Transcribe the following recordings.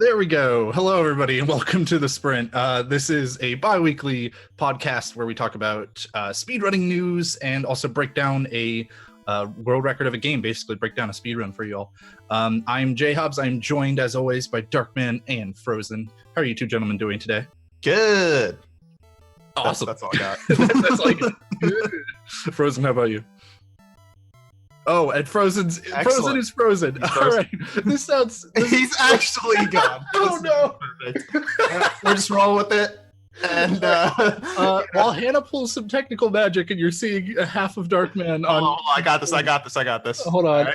There we go. Hello, everybody, and welcome to The Sprint. This is a bi-weekly podcast where we talk about speedrunning news and also break down a world record of a game, basically break down a speedrun for you all. I'm JHobz. I'm joined, as always, by Darkman and Frozen. How are you two gentlemen doing today? Good. Awesome. That's all I got. That's like Frozen, how about you? Oh, and Frozen is frozen. All right. This sounds... He's actually gone. Oh, no. Perfect. We're just rolling with it. And while Hannah pulls some technical magic and you're seeing half of Darkman on... Oh, I got this. Hold on. All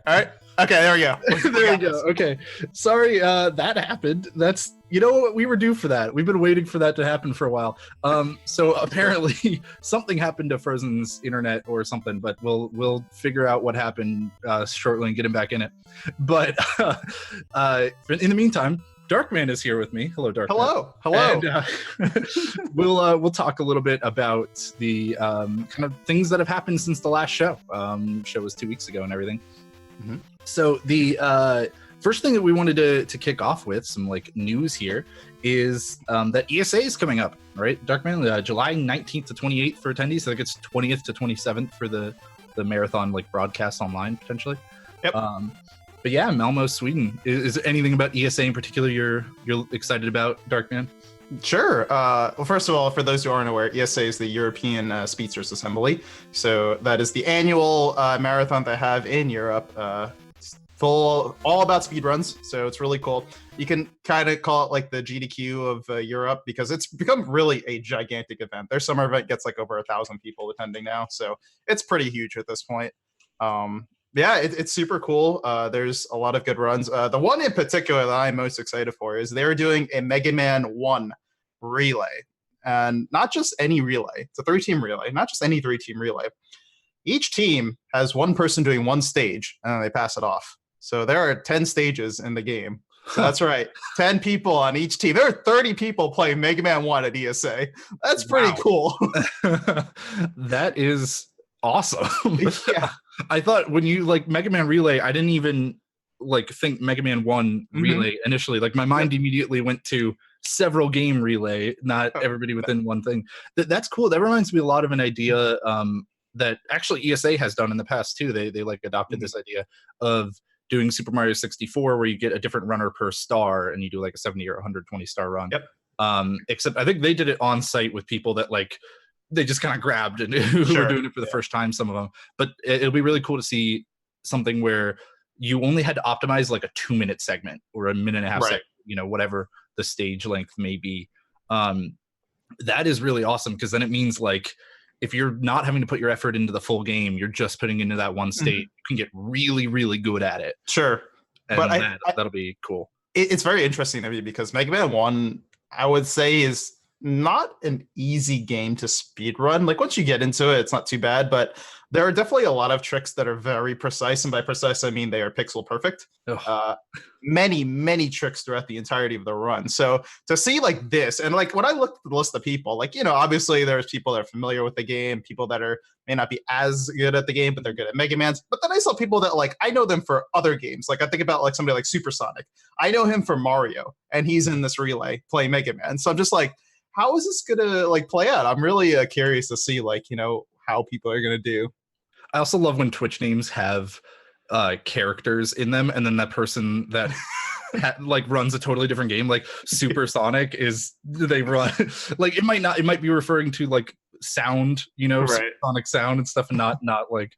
right. Okay, there we go. There we go. Okay. Sorry, that happened. That's... You know what? We were due for that. We've been waiting for that to happen for a while. So apparently something happened to Frozen's internet or something, but we'll figure out what happened shortly and get him back in it. But in the meantime, Darkman is here with me. Hello, Darkman. Hello. And, we'll talk a little bit about the kind of things that have happened since the last show. Show was 2 weeks ago and everything. Mm-hmm. So the first thing that we wanted to kick off with, some like news here, is that ESA is coming up, right? Darkman, July 19th to 28th for attendees. I think it's 20th to 27th for the marathon like broadcast online potentially. Yep. But yeah, Malmo, Sweden. Is there anything about ESA in particular you're excited about, Darkman? Sure. Well, first of all, for those who aren't aware, ESA is the European Speedsters Assembly. So that is the annual marathon they have in Europe. All about speedruns, so it's really cool. You can kind of call it like the GDQ of Europe because it's become really a gigantic event. Their summer event gets like over 1,000 people attending now, so it's pretty huge at this point. Yeah, it's super cool. There's a lot of good runs. The one in particular that I'm most excited for is they're doing a Mega Man 1 relay, and not just any relay. It's a 3-team relay, not just any 3-team relay. Each team has one person doing one stage, and then they pass it off. So there are 10 stages in the game. So that's right. 10 people on each team. There are 30 people playing Mega Man 1 at ESA. That's pretty cool. That is awesome. Yeah. I thought when you like Mega Man Relay, I didn't even like think Mega Man 1 Relay initially. Like my mind immediately went to several game relay, not everybody within one thing. That's cool. That reminds me a lot of an idea that actually ESA has done in the past too. They like adopted this idea of doing Super Mario 64 where you get a different runner per star and you do like a 70 or 120 star run. Yep. Except I think they did it on site with people that like they just kind of grabbed and who were doing it for the first time, some of them. But it'll be really cool to see something where you only had to optimize like a 2-minute segment or a minute and a half segment, you know, whatever the stage length may be. That is really awesome because then it means like if you're not having to put your effort into the full game, you're just putting into that one state, you can get really, really good at it. Sure. And but that'll be cool. It's very interesting to me because Mega Man 1, I would say, is not an easy game to speedrun. Like once you get into it, it's not too bad, but there are definitely a lot of tricks that are very precise. And by precise, I mean they are pixel perfect. Many tricks throughout the entirety of the run. So to see like this, and like when I looked at the list of people, like, you know, obviously there's people that are familiar with the game, people that may not be as good at the game, but they're good at Mega Man's. But then I saw people that like, I know them for other games. Like I think about like somebody like Supersonic. I know him for Mario and he's in this relay playing Mega Man. So I'm just like, how is this gonna like play out? I'm really curious to see like, you know, how people are gonna do. I also love when Twitch names have characters in them, and then that person that like runs a totally different game, like Supersonic they run like it might be referring to like sound, you know, Sonic sound and stuff, and not like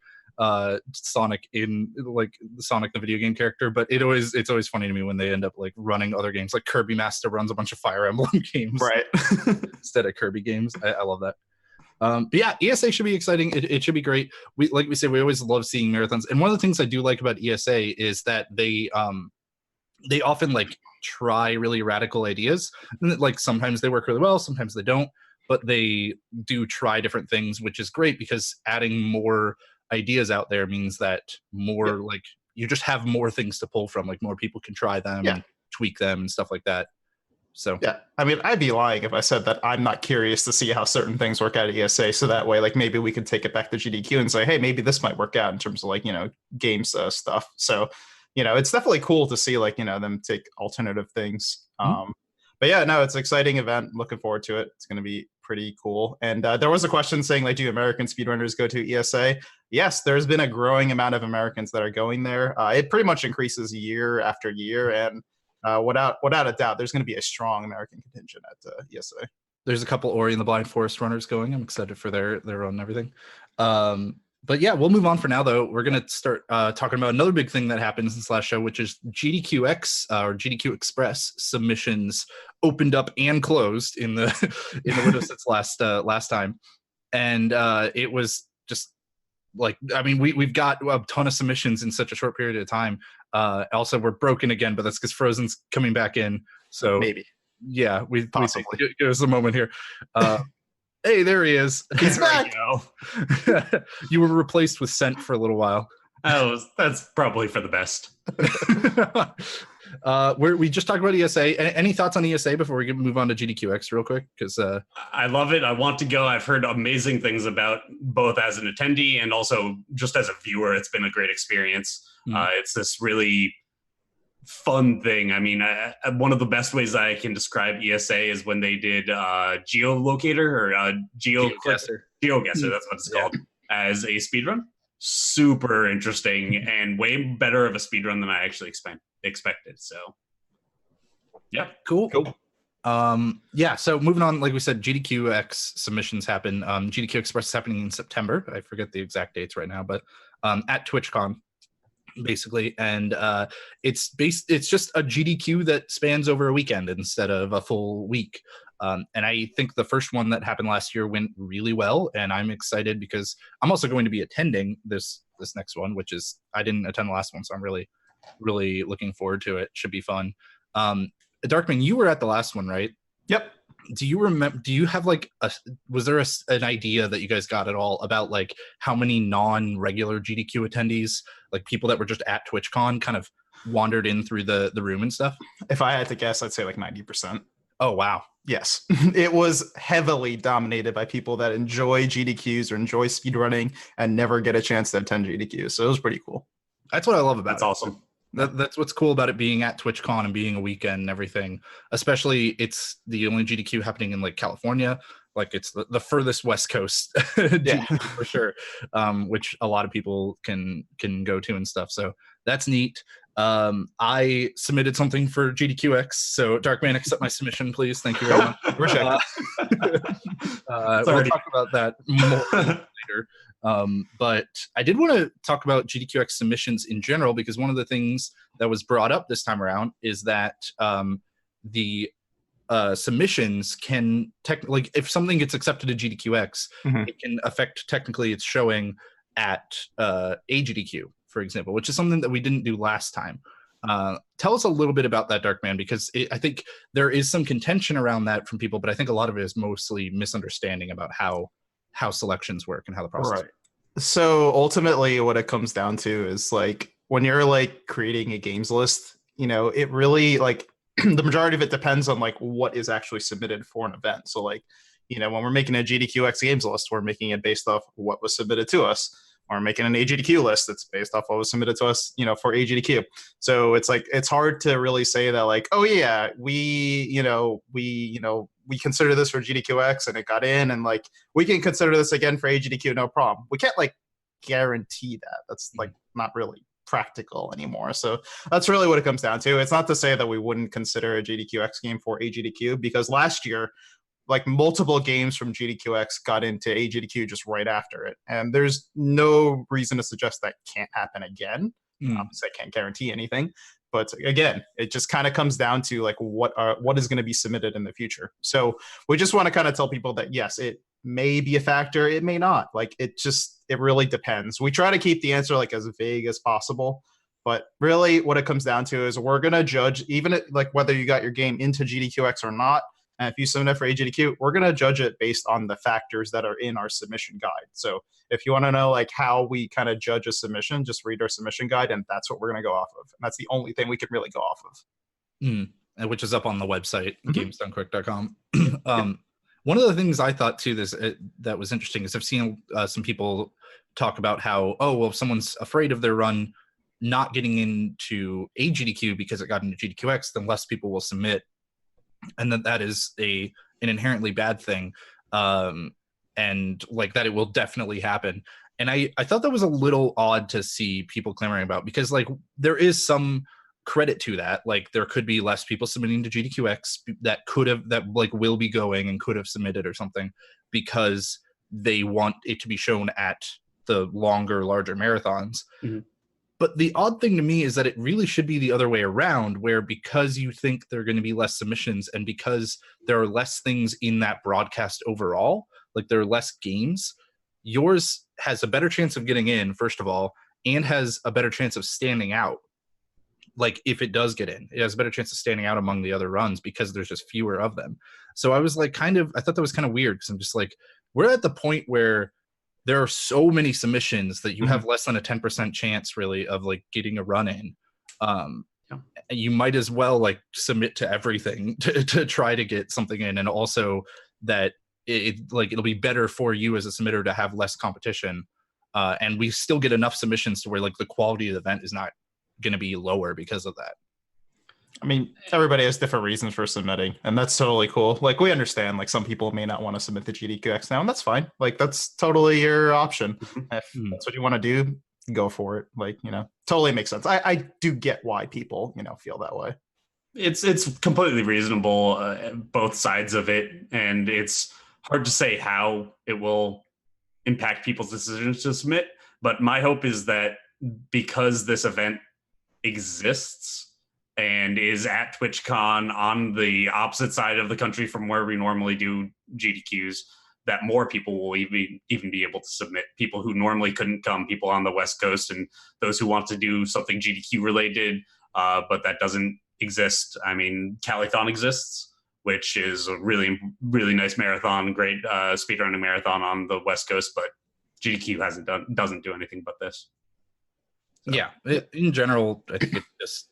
Sonic in like Sonic the video game character. But it's always funny to me when they end up like running other games, like Kirby Master runs a bunch of Fire Emblem games instead of Kirby games. I love that. But yeah, ESA should be exciting. It should be great. We always love seeing marathons, and one of the things I do like about ESA is that they often like try really radical ideas, and like sometimes they work really well, sometimes they don't, but they do try different things, which is great because adding more ideas out there means that more like you just have more things to pull from, like more people can try them and tweak them and stuff like that. So yeah, I mean, I'd be lying if I said that I'm not curious to see how certain things work out at ESA. So that way, like maybe we could take it back to GDQ and say, hey, maybe this might work out in terms of like, you know, games stuff. So it's definitely cool to see like them take alternative things. Mhm. But yeah, no, it's an exciting event. Looking forward to it. It's going to be pretty cool. And there was a question saying like, do American speedrunners go to ESA? Yes, there's been a growing amount of Americans that are going there. It pretty much increases year after year, and without a doubt, there's going to be a strong American contingent at ESA. There's a couple Ori and the Blind Forest runners going. I'm excited for their run and everything. But yeah, we'll move on for now, though. We're going to start talking about another big thing that happened since last show, which is GDQ X or GDQ Express submissions opened up and closed in the window since last time. And it was just like, I mean, we've got a ton of submissions in such a short period of time. Also, we're broken again, but that's because Frozen's coming back in. So maybe. Yeah, we Possibly. give us a moment here. Hey, there he is. He's back. You were replaced with Scent for a little while. Oh, that's probably for the best. We just talked about ESA. Any thoughts on ESA before we move on to GDQX real quick? Because I love it. I want to go. I've heard amazing things about both as an attendee and also just as a viewer. It's been a great experience. It's this really fun thing. I mean, one of the best ways I can describe ESA is when they did geolocator or GeoGuessr. GeoGuessr, that's what it's called, as a speedrun. Super interesting and way better of a speedrun than I actually expected. So, yeah. Cool. Yeah, so moving on, like we said, GDQ X submissions happen. GDQ Express is happening in September. I forget the exact dates right now, but at TwitchCon, basically, and it's just a GDQ that spans over a weekend instead of a full week. And I think the first one that happened last year went really well, and I'm excited because I'm also going to be attending this next one, which is, I didn't attend the last one, so I'm really, really looking forward to it. Should be fun. Darkman, you were at the last one, right? Yep. Do you remember, do you have like was there an idea that you guys got at all about like how many non-regular GDQ attendees, like people that were just at TwitchCon, kind of wandered in through the room and stuff? If I had to guess, I'd say like 90%. Oh, wow. Yes. It was heavily dominated by people that enjoy GDQs or enjoy speedrunning and never get a chance to attend GDQs. So it was pretty cool. That's what I love about it. That's awesome. That's what's cool about it being at TwitchCon and being a weekend and everything. Especially, it's the only GDQ happening in like California. Like, it's the furthest West Coast GDQ for sure, which a lot of people can go to and stuff. So that's neat. I submitted something for GDQX, so Darkman, accept my submission, please. Thank you very much. We're checking. We'll talk about that more later. But I did want to talk about GDQX submissions in general, because one of the things that was brought up this time around is that the submissions can like, if something gets accepted to GDQX, it can affect technically its showing at AGDQ, for example, which is something that we didn't do last time. Tell us a little bit about that, Darkman, because I think there is some contention around that from people, but I think a lot of it is mostly misunderstanding about how selections work and how the process works. So ultimately what it comes down to is like, when you're like creating a games list, it really like the majority of it depends on like what is actually submitted for an event. So like, when we're making a GDQX games list, we're making it based off what was submitted to us. Or making an AGDQ list that's based off what was submitted to us, for AGDQ. So it's like, it's hard to really say that like, oh yeah, we consider this for GDQX and it got in, and like, we can consider this again for AGDQ, no problem. We can't like guarantee that. That's like not really practical anymore. So that's really what it comes down to. It's not to say that we wouldn't consider a GDQX game for AGDQ, because last year, like, multiple games from GDQX got into AGDQ just right after it. And there's no reason to suggest that can't happen again. Obviously, I can't guarantee anything. But again, it just kind of comes down to like what is going to be submitted in the future. So we just want to kind of tell people that, yes, it may be a factor, it may not. Like, it really depends. We try to keep the answer like as vague as possible. But really what it comes down to is we're going to judge, even like whether you got your game into GDQX or not. And if you submit for AGDQ, we're going to judge it based on the factors that are in our submission guide. So if you want to know like how we kind of judge a submission, just read our submission guide, and that's what we're going to go off of. And that's the only thing we can really go off of. Which is up on the website, gamesdonequick.com. One of the things I thought too that was interesting is I've seen some people talk about how, oh, well, if someone's afraid of their run, not getting into a GDQ because it got into GDQ X, then less people will submit, and that is an inherently bad thing, and like that it will definitely happen. And I thought that was a little odd to see people clamoring about, because like there is some credit to that. Like there could be less people submitting to GDQ X that like will be going and could have submitted or something, because they want it to be shown at the longer, larger marathons. Mm-hmm. But the odd thing to me is that it really should be the other way around, where because you think there are going to be less submissions and because there are less things in that broadcast overall, like there are less games, yours has a better chance of getting in, first of all, and has a better chance of standing out. Like if it does get in, it has a better chance of standing out among the other runs because there's just fewer of them. So I was like, I thought that was kind of weird, because I'm just like, we're at the point where there are so many submissions that you have less than a 10% chance really of like getting a run in. You might as well like submit to everything to try to get something in. And also that it'll be better for you as a submitter to have less competition. And we still get enough submissions to where like the quality of the event is not going to be lower because of that. I mean, everybody has different reasons for submitting, and that's totally cool. Like, we understand, like, some people may not want to submit the GDQX now, and that's fine. Like, that's totally your option. If that's what you want to do, go for it. Like, totally makes sense. I do get why people, feel that way. It's completely reasonable, both sides of it, and it's hard to say how it will impact people's decisions to submit. But my hope is that because this event exists and is at TwitchCon on the opposite side of the country from where we normally do GDQs, that more people will even be able to submit. People who normally couldn't come, people on the West Coast, and those who want to do something GDQ related, but that doesn't exist. I mean, Calithon exists, which is a really, really nice marathon, great speedrunning marathon on the West Coast, but GDQ doesn't do anything but this. So. Yeah, in general, I think it just,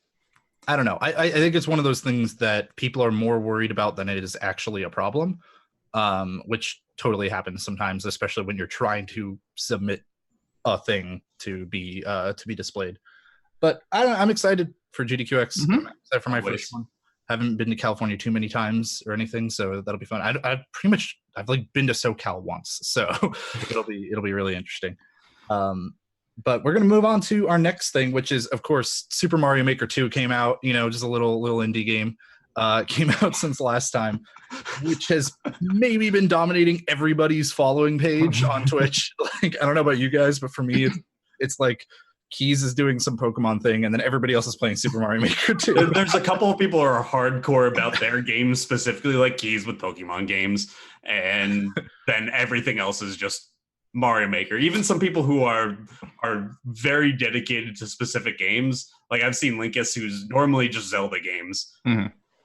I don't know. I think it's one of those things that people are more worried about than it is actually a problem, which totally happens sometimes, especially when you're trying to submit a thing to be displayed. Like I'm excited for GDQ X. I'm excited for my first one. Haven't been to California too many times or anything, so that'll be fun. I've like been to SoCal once, so it'll be really interesting. But we're going to move on to our next thing, which is, of course, Super Mario Maker 2 came out, just a little indie game, came out since last time, which has maybe been dominating everybody's following page on Twitch. Like, I don't know about you guys, but for me, it's like Keys is doing some Pokemon thing, and then everybody else is playing Super Mario Maker 2. There's a couple of people who are hardcore about their games, specifically like Keys with Pokemon games, and then everything else is just Mario Maker. Even some people who are very dedicated to specific games, like I've seen Linkus, who's normally just Zelda games,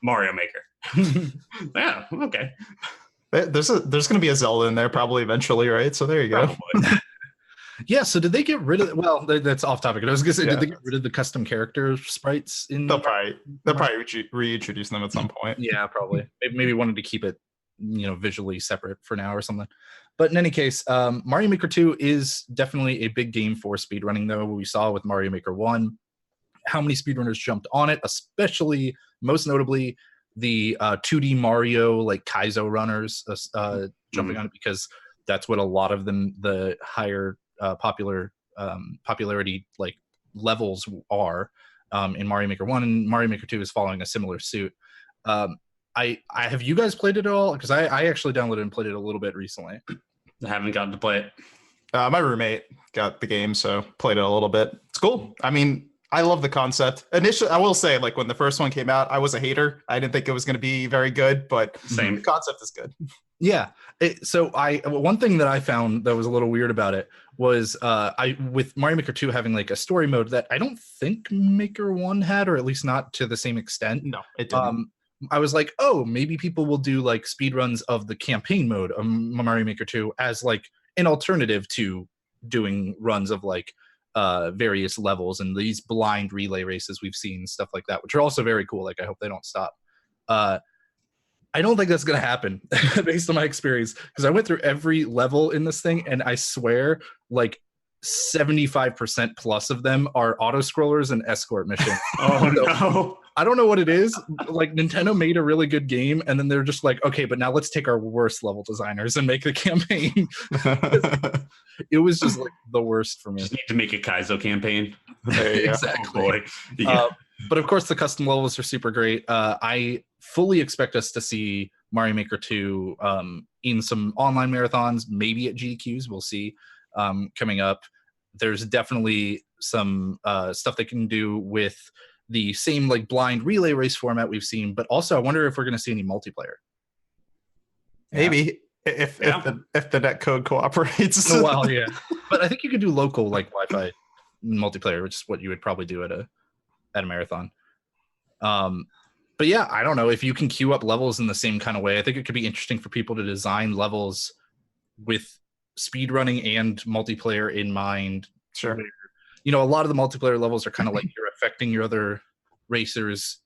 Mario Maker. Yeah, okay. There's going to be a Zelda in there probably eventually, right? So there you go. Yeah, so did they get rid of well, that's off topic. I was going to say, did they get rid of the custom character sprites in They'll probably reintroduce them at some point. Yeah, probably. Maybe wanted to keep it, visually separate for now or something. But in any case, Mario Maker 2 is definitely a big game for speedrunning, though. We saw with Mario Maker 1 how many speedrunners jumped on it, especially, most notably, the 2D Mario, like Kaizo runners jumping on it, because that's what a lot of them, the higher popularity like levels are in Mario Maker 1, and Mario Maker 2 is following a similar suit. I have you guys played it at all? Because I actually downloaded and played it a little bit recently. I haven't gotten to play it. My roommate got the game, so played it a little bit. It's cool. I mean, I love the concept. Initially, I will say, like when the first one came out, I was a hater. I didn't think it was going to be very good, but the concept is good. Yeah. So one thing that I found that was a little weird about it was with Mario Maker 2 having like a story mode that I don't think Maker 1 had, or at least not to the same extent. No, it didn't. I was like, oh, maybe people will do like speed runs of the campaign mode of Mario Maker 2 as like an alternative to doing runs of like various levels and these blind relay races we've seen, stuff like that, which are also very cool. Like, I hope they don't stop. I don't think that's going to happen based on my experience, because I went through every level in this thing, and I swear, like, 75% plus of them are auto scrollers and escort missions. Oh no. I don't know what it is. Like, Nintendo made a really good game, and then they're just like, okay, but now let's take our worst level designers and make the campaign. It was just like the worst for me. Just need to make a Kaizo campaign. Exactly. Oh boy. Yeah. But of course, the custom levels are super great. I fully expect us to see Mario Maker 2 in some online marathons, maybe at GDQs. We'll see. Coming up, there's definitely some stuff they can do with the same like blind relay race format we've seen, but also I wonder if we're going to see any multiplayer. Maybe if the netcode cooperates. Well, yeah, but I think you could do local like Wi-Fi multiplayer, which is what you would probably do at a marathon. But yeah, I don't know if you can queue up levels in the same kind of way. I think it could be interesting for people to design levels with speedrunning and multiplayer in mind. Sure. Where, you know, a lot of the multiplayer levels are kind of like you're affecting your other racers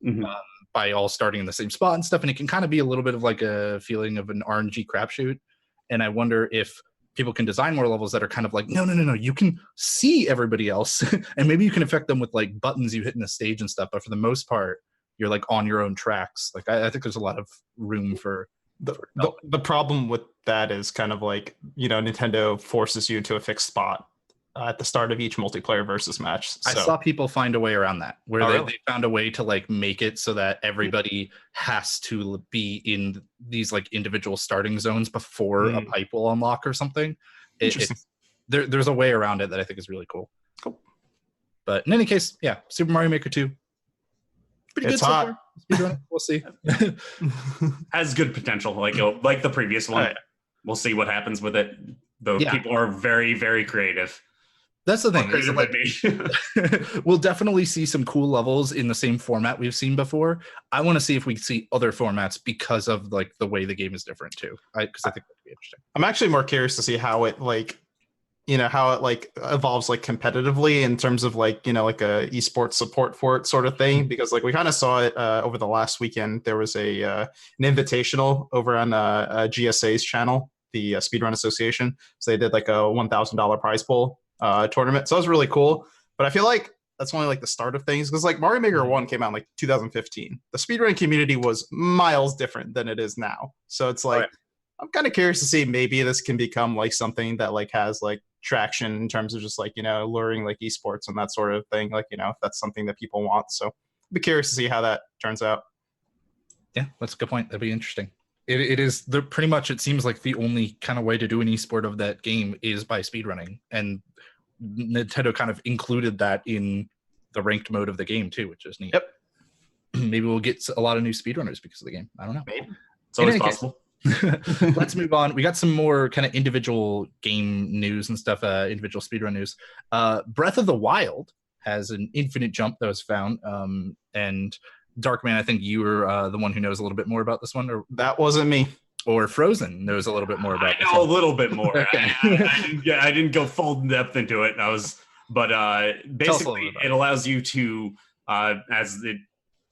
by all starting in the same spot and stuff, and it can kind of be a little bit of like a feeling of an RNG crapshoot. And I wonder if people can design more levels that are kind of like, no, you can see everybody else, and maybe you can affect them with like buttons you hit in the stage and stuff. But for the most part, you're like on your own tracks. Like I think there's a lot of room for the problem with that is kind of like, you know, Nintendo forces you into a fixed spot at the start of each multiplayer versus match. So. I saw people find a way around that, where really? they found a way to like make it so that everybody has to be in these like individual starting zones before a pipe will unlock or something. There's a way around it that I think is really cool. Cool. But in any case, yeah, Super Mario Maker 2. Pretty It's good hot. So far. We'll see. Has good potential, like the previous one. We'll see what happens with it. Though people are very, very creative. That's the thing. Like, we'll definitely see some cool levels in the same format we've seen before. I want to see if we see other formats because of like the way the game is different too. Because I think that'd be interesting. I'm actually more curious to see how it like, you know, how it like evolves like competitively in terms of like, you know, like a esports support for it sort of thing. Because like we kind of saw it over the last weekend. There was an invitational over on GSA's channel, the Speedrun Association. So they did like a $1,000 prize pool tournament. So it was really cool. But I feel like that's only like the start of things, because like Mario Maker 1 came out in like 2015. The speedrun community was miles different than it is now. So it's like, I'm kind of curious to see maybe this can become like something that like has like traction in terms of just like, you know, luring like esports and that sort of thing. Like, you know, if that's something that people want. So I'd be curious to see how that turns out. Yeah, that's a good point. That'd be interesting. It is pretty much, it seems like the only kind of way to do an esport of that game is by speedrunning. And Nintendo kind of included that in the ranked mode of the game too, which is neat. Yep. Maybe we'll get a lot of new speedrunners because of the game. I don't know. Maybe. It's always possible. Let's move on. We got some more kind of individual game news and stuff, individual speedrun news. Breath of the Wild has an infinite jump that was found. And Darkman, I think you were the one who knows a little bit more about this one. Or that wasn't me. Or Frozen knows a little bit more about this one. I know one. a little bit more. Okay. I didn't go full depth into it. Basically it allows you to, as it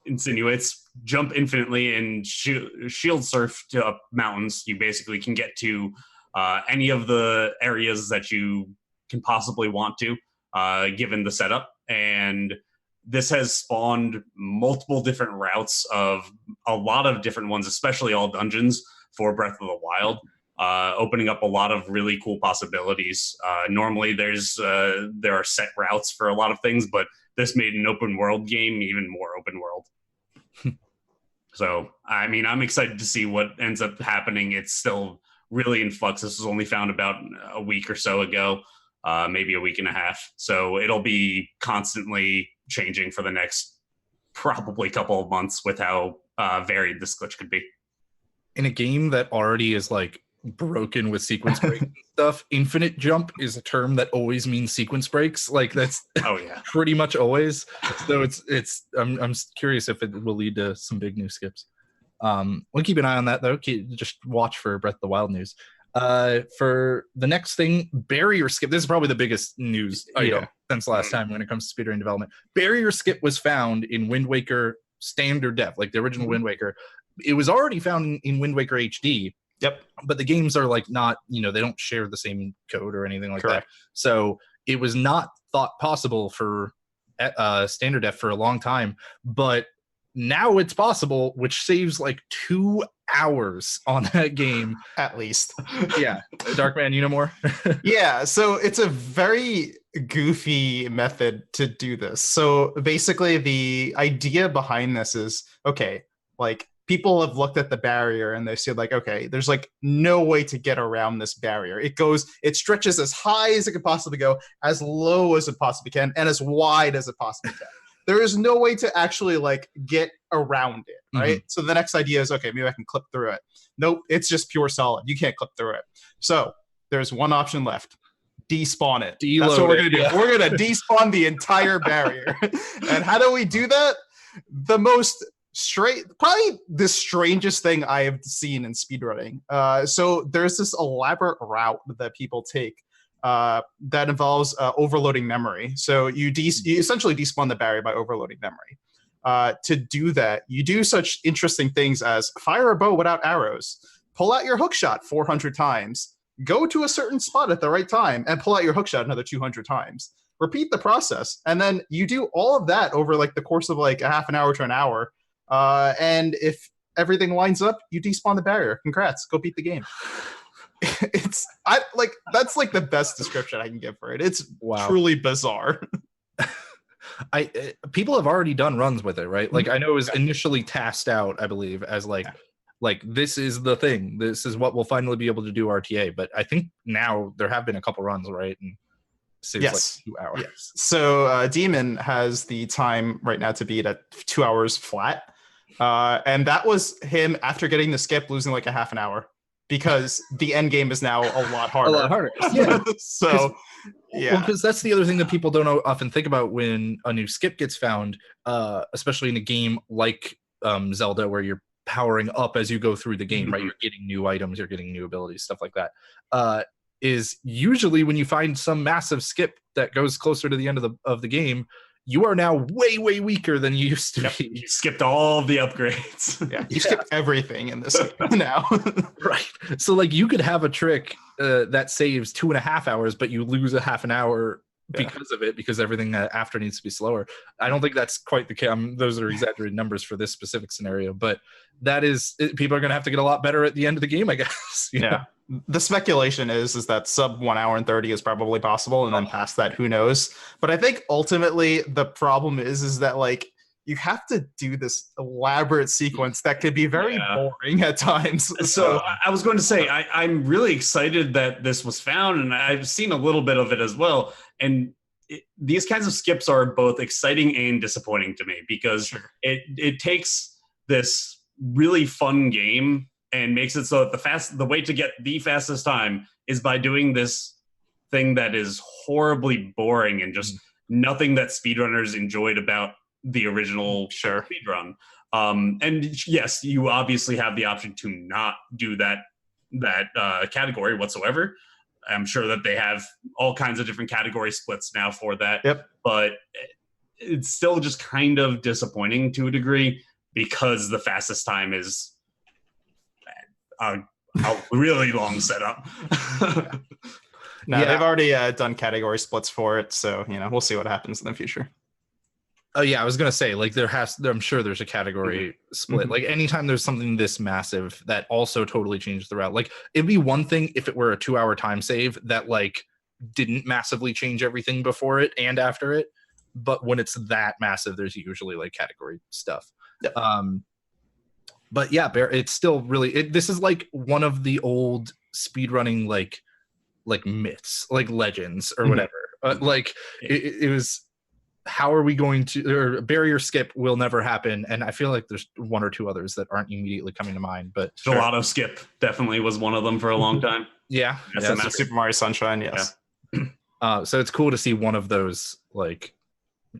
insinuates, jump infinitely and shield surf to up mountains. You basically can get to any of the areas that you can possibly want to, given the setup. And this has spawned multiple different routes of a lot of different ones, especially all dungeons for Breath of the Wild, opening up a lot of really cool possibilities. Normally there are set routes for a lot of things, but this made an open world game even more open world. So, I mean, I'm excited to see what ends up happening. It's still really in flux. This was only found about a week or so ago, maybe a week and a half. So it'll be constantly changing for the next probably couple of months with how varied this glitch could be. In a game that already is like broken with sequence breaks and stuff, infinite jump is a term that always means sequence breaks. Like that's pretty much always. So it's I'm curious if it will lead to some big new skips. We'll keep an eye on that though. Just watch for Breath of the Wild news. For the next thing, barrier skip. This is probably the biggest news item since last time when it comes to speedrun development. Barrier skip was found in Wind Waker standard def, like the original Wind Waker. It was already found in Wind Waker HD. Yep. But the games are like not, they don't share the same code or anything like that. So it was not thought possible for standard def for a long time, but now it's possible, which saves like 2 hours on that game at least. Yeah, Darkman, you know more? Yeah, so it's a very goofy method to do this. So basically the idea behind this is, okay, like people have looked at the barrier and they said like, okay, there's like no way to get around this barrier. It stretches as high as it could possibly go, as low as it possibly can, and as wide as it possibly can. There is no way to actually like get around it, right? So the next idea is, okay, maybe I can clip through it. Nope, it's just pure solid. You can't clip through it. So there's one option left. Despawn it. That's what we're going to do. Yeah. We're going to despawn the entire barrier. And how do we do that? The most probably the strangest thing I have seen in speedrunning. So there's this elaborate route that people take that involves overloading memory. So you essentially despawn the barrier by overloading memory. To do that, you do such interesting things as fire a bow without arrows, pull out your hookshot 400 times, go to a certain spot at the right time, and pull out your hookshot another 200 times. Repeat the process, and then you do all of that over like the course of like a half an hour to an hour. And if everything lines up, you despawn the barrier. Congrats, go beat the game. That's like the best description I can give for it. It's truly bizarre. People have already done runs with it, right? Like I know it was initially tasked out, I believe, as like this is the thing. This is what we'll finally be able to do RTA. But I think now there have been a couple runs, right? And it's like 2 hours. Yes. So Demon has the time right now to beat at 2 hours flat. And that was him after getting the skip, losing like a half an hour. Because the end game is now a lot harder. A lot harder. Yeah. So, yeah. Because that's the other thing that people don't often think about when a new skip gets found, especially in a game like Zelda, where you're powering up as you go through the game, right? You're getting new items, you're getting new abilities, stuff like that. Is usually when you find some massive skip that goes closer to the end of the game, you are now way, way weaker than you used to be. You skipped all the upgrades. Yeah, you skipped everything in this game now. Right. So, like, you could have a trick that saves 2.5 hours, but you lose a half an hour because of it, because everything after needs to be slower. I don't think that's quite the case. Those are exaggerated numbers for this specific scenario, but that is, people are going to have to get a lot better at the end of the game, I guess. Yeah. The speculation is that sub 1 hour and 30 is probably possible, and then past that, who knows? But I think ultimately the problem is that like you have to do this elaborate sequence that could be very boring at times. So I was going to say I'm really excited that this was found, and I've seen a little bit of it as well. And these kinds of skips are both exciting and disappointing to me, because it takes this really fun game and makes it so that the way to get the fastest time is by doing this thing that is horribly boring and just nothing that speedrunners enjoyed about the original speedrun. And yes, you obviously have the option to not do that category whatsoever. I'm sure that they have all kinds of different category splits now for that. Yep. But it's still just kind of disappointing to a degree, because the fastest time is a really long setup. They've already done category splits for it, so we'll see what happens in the future. Oh yeah, I was gonna say, like, I'm sure there's a category split. Like, anytime there's something this massive that also totally changes the route, like, it'd be one thing if it were a 2 hour time save that like didn't massively change everything before it and after it, but when it's that massive, there's usually like category stuff. Yep. But yeah, it's still really, this is like one of the old speedrunning like myths, like legends or whatever. It was, how are we going to, or barrier skip will never happen. And I feel like there's one or two others that aren't immediately coming to mind, but Gelato skip definitely was one of them for a long time. Yeah. Super Mario Sunshine. Yes. Yeah. So it's cool to see one of those, like,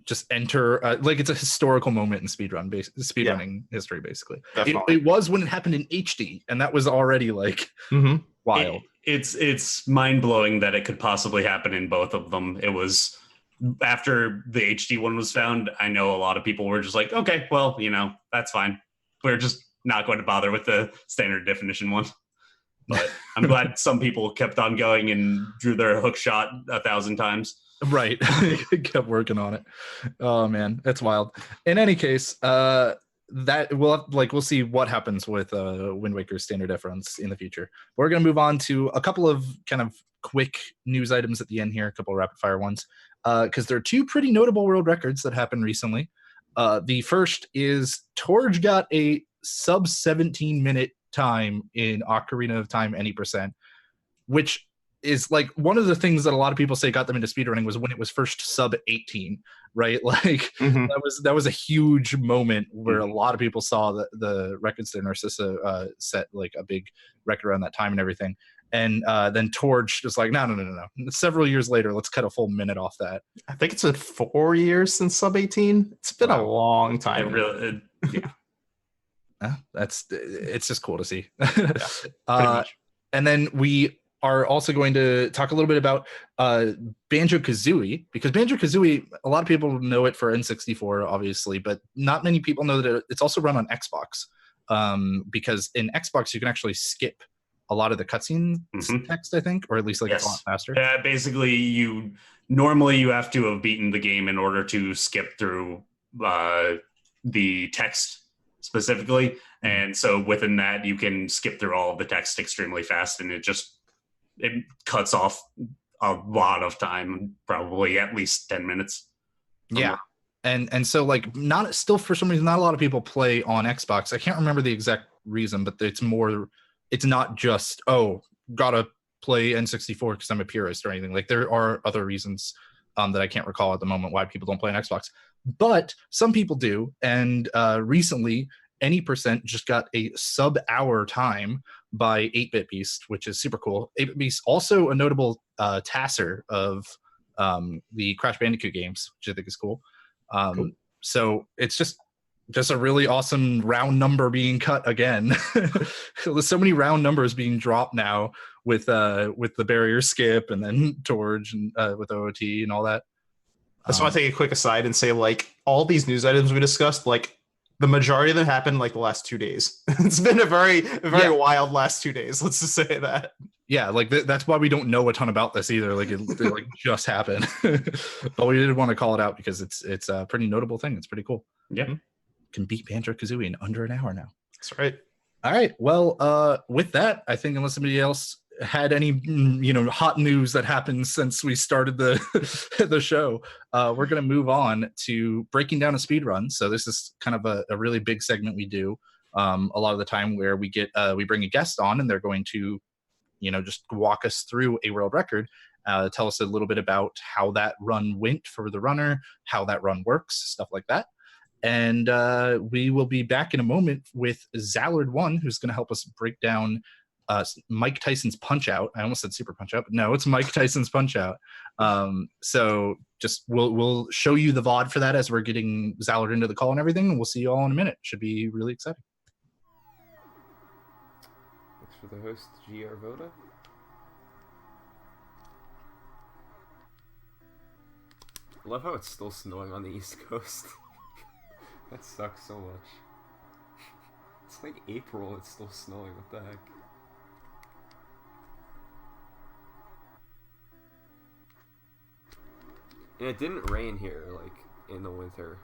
just enter like it's a historical moment in speedrunning history, basically. It was when it happened in HD, and that was already like wild. It's mind-blowing that it could possibly happen in both of them. It was after the HD one was found, I know a lot of people were just like, okay, well, that's fine, we're just not going to bother with the standard definition one. But I'm glad some people kept on going and drew their hook shot 1,000 times. Right. Kept working on it. Oh man, that's wild. In any case, that we'll see what happens with Wind Waker standard F runs in the future. We're gonna move on to a couple of kind of quick news items at the end here, a couple of rapid fire ones, because there are two pretty notable world records that happened recently. The first is Torge got a sub 17-minute time in Ocarina of Time any percent, which is like one of the things that a lot of people say got them into speedrunning was when it was first sub 18, right? Like that was a huge moment where a lot of people saw the records that Narcissa set like a big record around that time and everything. And then Torge was like, no. Several years later, let's cut a full minute off that. I think it's been 4 years since sub 18. It's been a long time. Yeah. It's just cool to see. Pretty much. And then we are also going to talk a little bit about Banjo-Kazooie, because Banjo-Kazooie, a lot of people know it for N64, obviously, but not many people know that it's also run on Xbox, because in Xbox, you can actually skip a lot of the cutscene text, I think, or at least it's a lot faster. Yeah, basically, you have to have beaten the game in order to skip through the text specifically, and so within that, you can skip through all of the text extremely fast, and it cuts off a lot of time, probably at least 10 minutes. Yeah. And so like for some reason, not a lot of people play on Xbox. I can't remember the exact reason, but it's not just, gotta play N64 because I'm a purist or anything. Like there are other reasons that I can't recall at the moment why people don't play on Xbox. But some people do. And recently, Any Percent just got a sub-hour time by 8-Bit Beast, which is super cool. 8-Bit Beast, also a notable tasser of the Crash Bandicoot games, which I think is cool. Cool. So it's just a really awesome round number being cut again. There's so many round numbers being dropped now with the barrier skip and then Torge and with OOT and all that. I just want to take a quick aside and say, like, all these news items we discussed, like, the majority of them happened like the last 2 days. It's been a very wild last 2 days. Let's just say that. Yeah, like that's why we don't know a ton about this either. Like it like just happened, but we did want to call it out because it's a pretty notable thing. It's pretty cool. Yeah, can beat Banjo-Kazooie in under an hour now. That's right. All right. Well, with that, I think unless somebody else had any hot news that happened since we started the the show, we're going to move on to breaking down a speed run. So this is kind of a really big segment we do a lot of the time, where we bring a guest on and they're going to just walk us through a world record, tell us a little bit about how that run went for the runner, how that run works, stuff like that. And we will be back in a moment with Zallard1, who's going to help us break down Mike Tyson's Punch-Out. I almost said Super Punch-Out, but no, it's Mike Tyson's Punch-Out. So just we'll show you the VOD for that as we're getting Zallard into the call and everything, and we'll see you all in a minute. Should be really exciting. Thanks for the host, GR Voda. I love how it's still snowing on the East Coast. That sucks so much. It's like April, it's still snowing, what the heck? And it didn't rain here, like, in the winter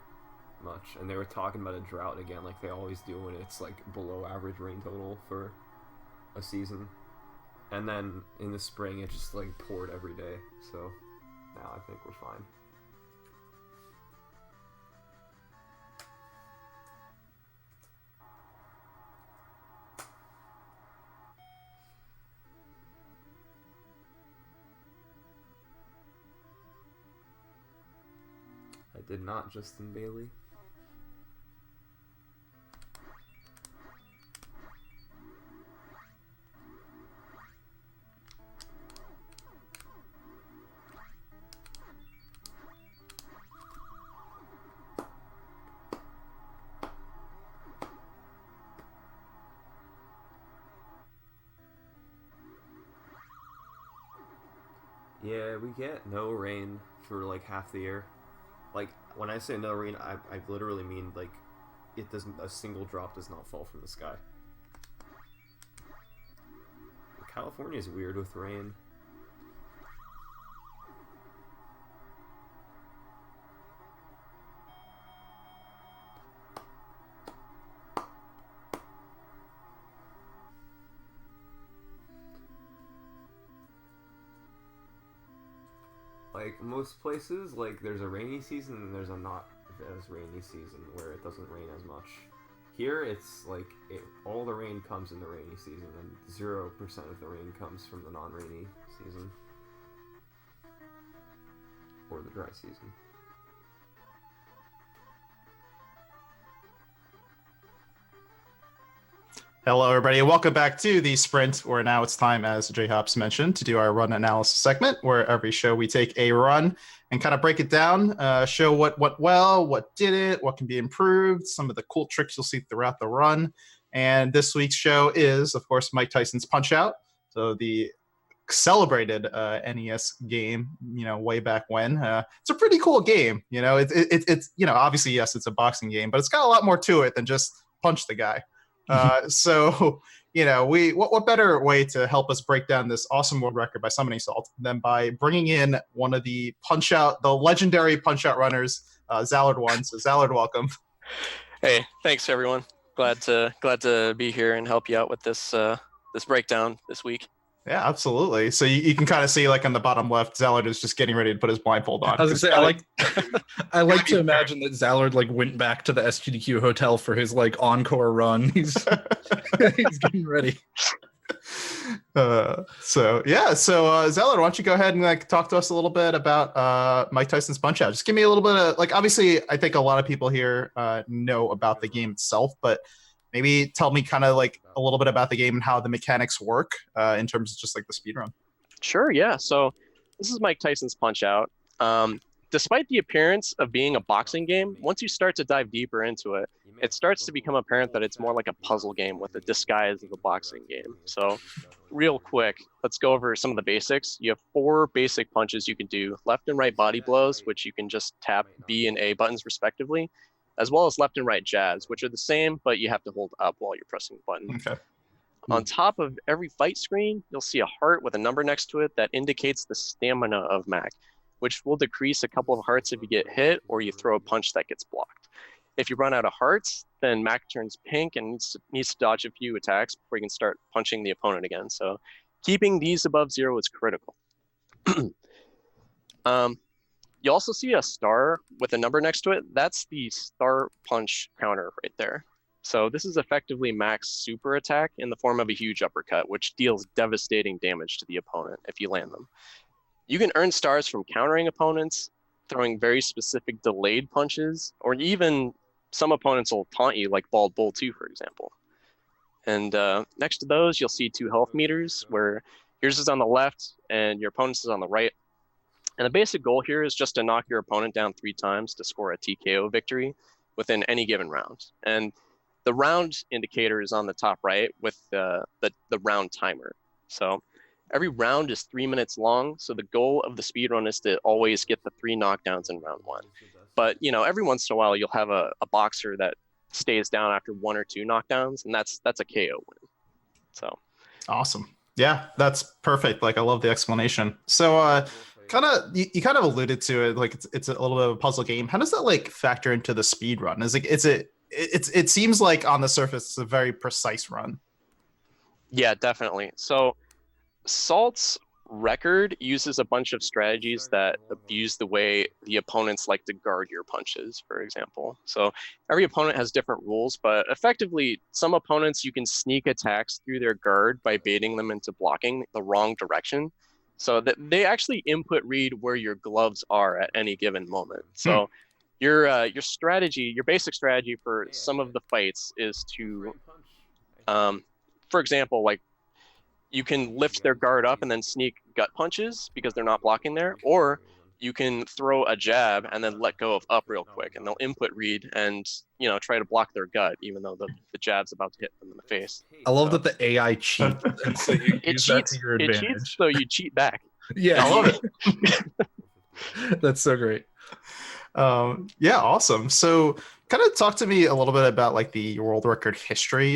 much. And they were talking about a drought again, like they always do when it's, like, below average rain total for a season. And then in the spring, it just, like, poured every day. So now I think we're fine. I did not, Justin Bailey. Yeah, we get no rain for like half the year. Like, when I say no rain, I literally mean, like, a single drop does not fall from the sky. California is weird with rain. like most places, like there's a rainy season and there's a not as rainy season where it doesn't rain as much. Here, it's like all the rain comes in the rainy season, and 0% of the rain comes from the non-rainy season or the dry season. Hello, everybody, and welcome back to the Sprint, where now it's time, as JHobz mentioned, to do our run analysis segment, where every show we take a run and kind of break it down, show what went well, what didn't, what can be improved, some of the cool tricks you'll see throughout the run. And this week's show is, of course, Mike Tyson's Punch-Out! So the celebrated NES game, way back when. It's a pretty cool game. It's obviously, yes, it's a boxing game, but it's got a lot more to it than just punch the guy. So, what better way to help us break down this awesome world record by SummoningSalt than by bringing in one of the the legendary Punch-Out! Runners, Zallard1. So Zallard, welcome. Hey, thanks everyone. Glad to be here and help you out with this breakdown this week. Yeah, absolutely. So you can kind of see, like, on the bottom left, Zallard is just getting ready to put his blindfold on. I was gonna say, I like to imagine that Zallard went back to the SGDQ hotel for his encore run. He's getting ready. So Zallard, why don't you go ahead and talk to us a little bit about Mike Tyson's Punch-Out! Just give me a little bit of obviously, I think a lot of people here know about the game itself, but maybe tell me kind of a little bit about the game and how the mechanics work in terms of just the speedrun. Sure, yeah. So this is Mike Tyson's Punch-Out! Despite the appearance of being a boxing game, once you start to dive deeper into it, it starts to become apparent that it's more like a puzzle game with a disguise of a boxing game. So real quick, let's go over some of the basics. You have 4 basic punches you can do: left and right body blows, which you can just tap B and A buttons respectively, as well as left and right jabs, which are the same, but you have to hold up while you're pressing the button. Okay. On top of every fight screen, you'll see a heart with a number next to it that indicates the stamina of Mac, which will decrease a couple of hearts if you get hit or you throw a punch that gets blocked. If you run out of hearts, then Mac turns pink and needs to dodge a few attacks before you can start punching the opponent again. So keeping these above 0 is critical. You also see a star with a number next to it. That's the star punch counter right there. So this is effectively Mac's super attack in the form of a huge uppercut, which deals devastating damage to the opponent if you land them. You can earn stars from countering opponents, throwing very specific delayed punches, or even some opponents will taunt you, like Bald Bull 2, for example. And next to those, you'll see 2 health meters, where yours is on the left and your opponent's is on the right. And the basic goal here is just to knock your opponent down 3 times to score a TKO victory within any given round. And the round indicator is on the top right with the round timer. So every round is 3 minutes long. So the goal of the speedrun is to always get the 3 knockdowns in round 1. But, every once in a while, you'll have a boxer that stays down after 1 or 2 knockdowns, and that's a KO win. So awesome. Yeah, that's perfect. I love the explanation. So you kind of alluded to it, it's a little bit of a puzzle game. How does that factor into the speed run? It seems like on the surface it's a very precise run. Yeah, definitely. So Salt's record uses a bunch of strategies that abuse the way the opponents like to guard your punches, for example. So every opponent has different rules, but effectively some opponents you can sneak attacks through their guard by baiting them into blocking the wrong direction. So that they actually input read where your gloves are at any given moment. So your strategy, your basic strategy for some of the fights is to, for example, you can lift their guard up and then sneak gut punches because they're not blocking there, or you can throw a jab and then let go of up real quick, and they'll input read and try to block their gut even though the jab's about to hit them in the face. I love that the AI cheats, and so you use that to your advantage. It cheats, so you cheat back. Yeah, I love it. That's so great. Yeah, awesome. So kind of talk to me a little bit about the world record history,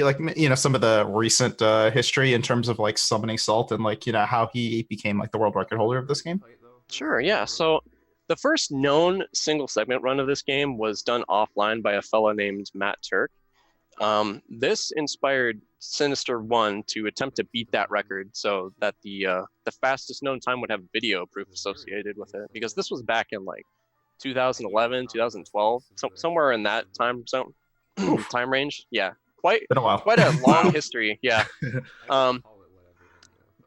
some of the recent history in terms of SummoningSalt and how he became the world record holder of this game. Sure, yeah. So the first known single segment run of this game was done offline by a fellow named Matt Turk. This inspired Sinister One to attempt to beat that record, so that the fastest known time would have video proof associated with it. Because this was back in like 2011, 2012, somewhere in that time zone, time range. Yeah, quite Been a while. quite a long history. Yeah.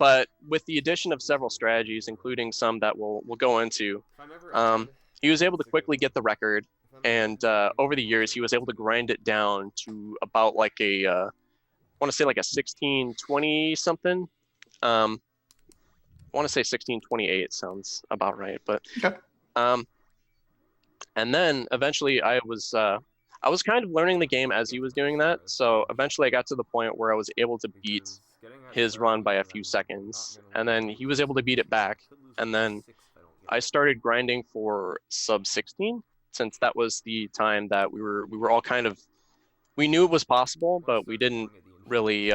But with the addition of several strategies, including some that we'll go into, he was able to quickly get the record. And over the years, he was able to grind it down to about like I want to say like a 1620 something. I want to say 1628 sounds about right. But Okay. and then eventually I was kind of learning the game as he was doing that. So eventually I got to the point where I was able to beat his run by a few seconds, and then he was able to beat it back. And then I started grinding for sub 16, since that was the time that we were all kind of, we knew it was possible, but we didn't really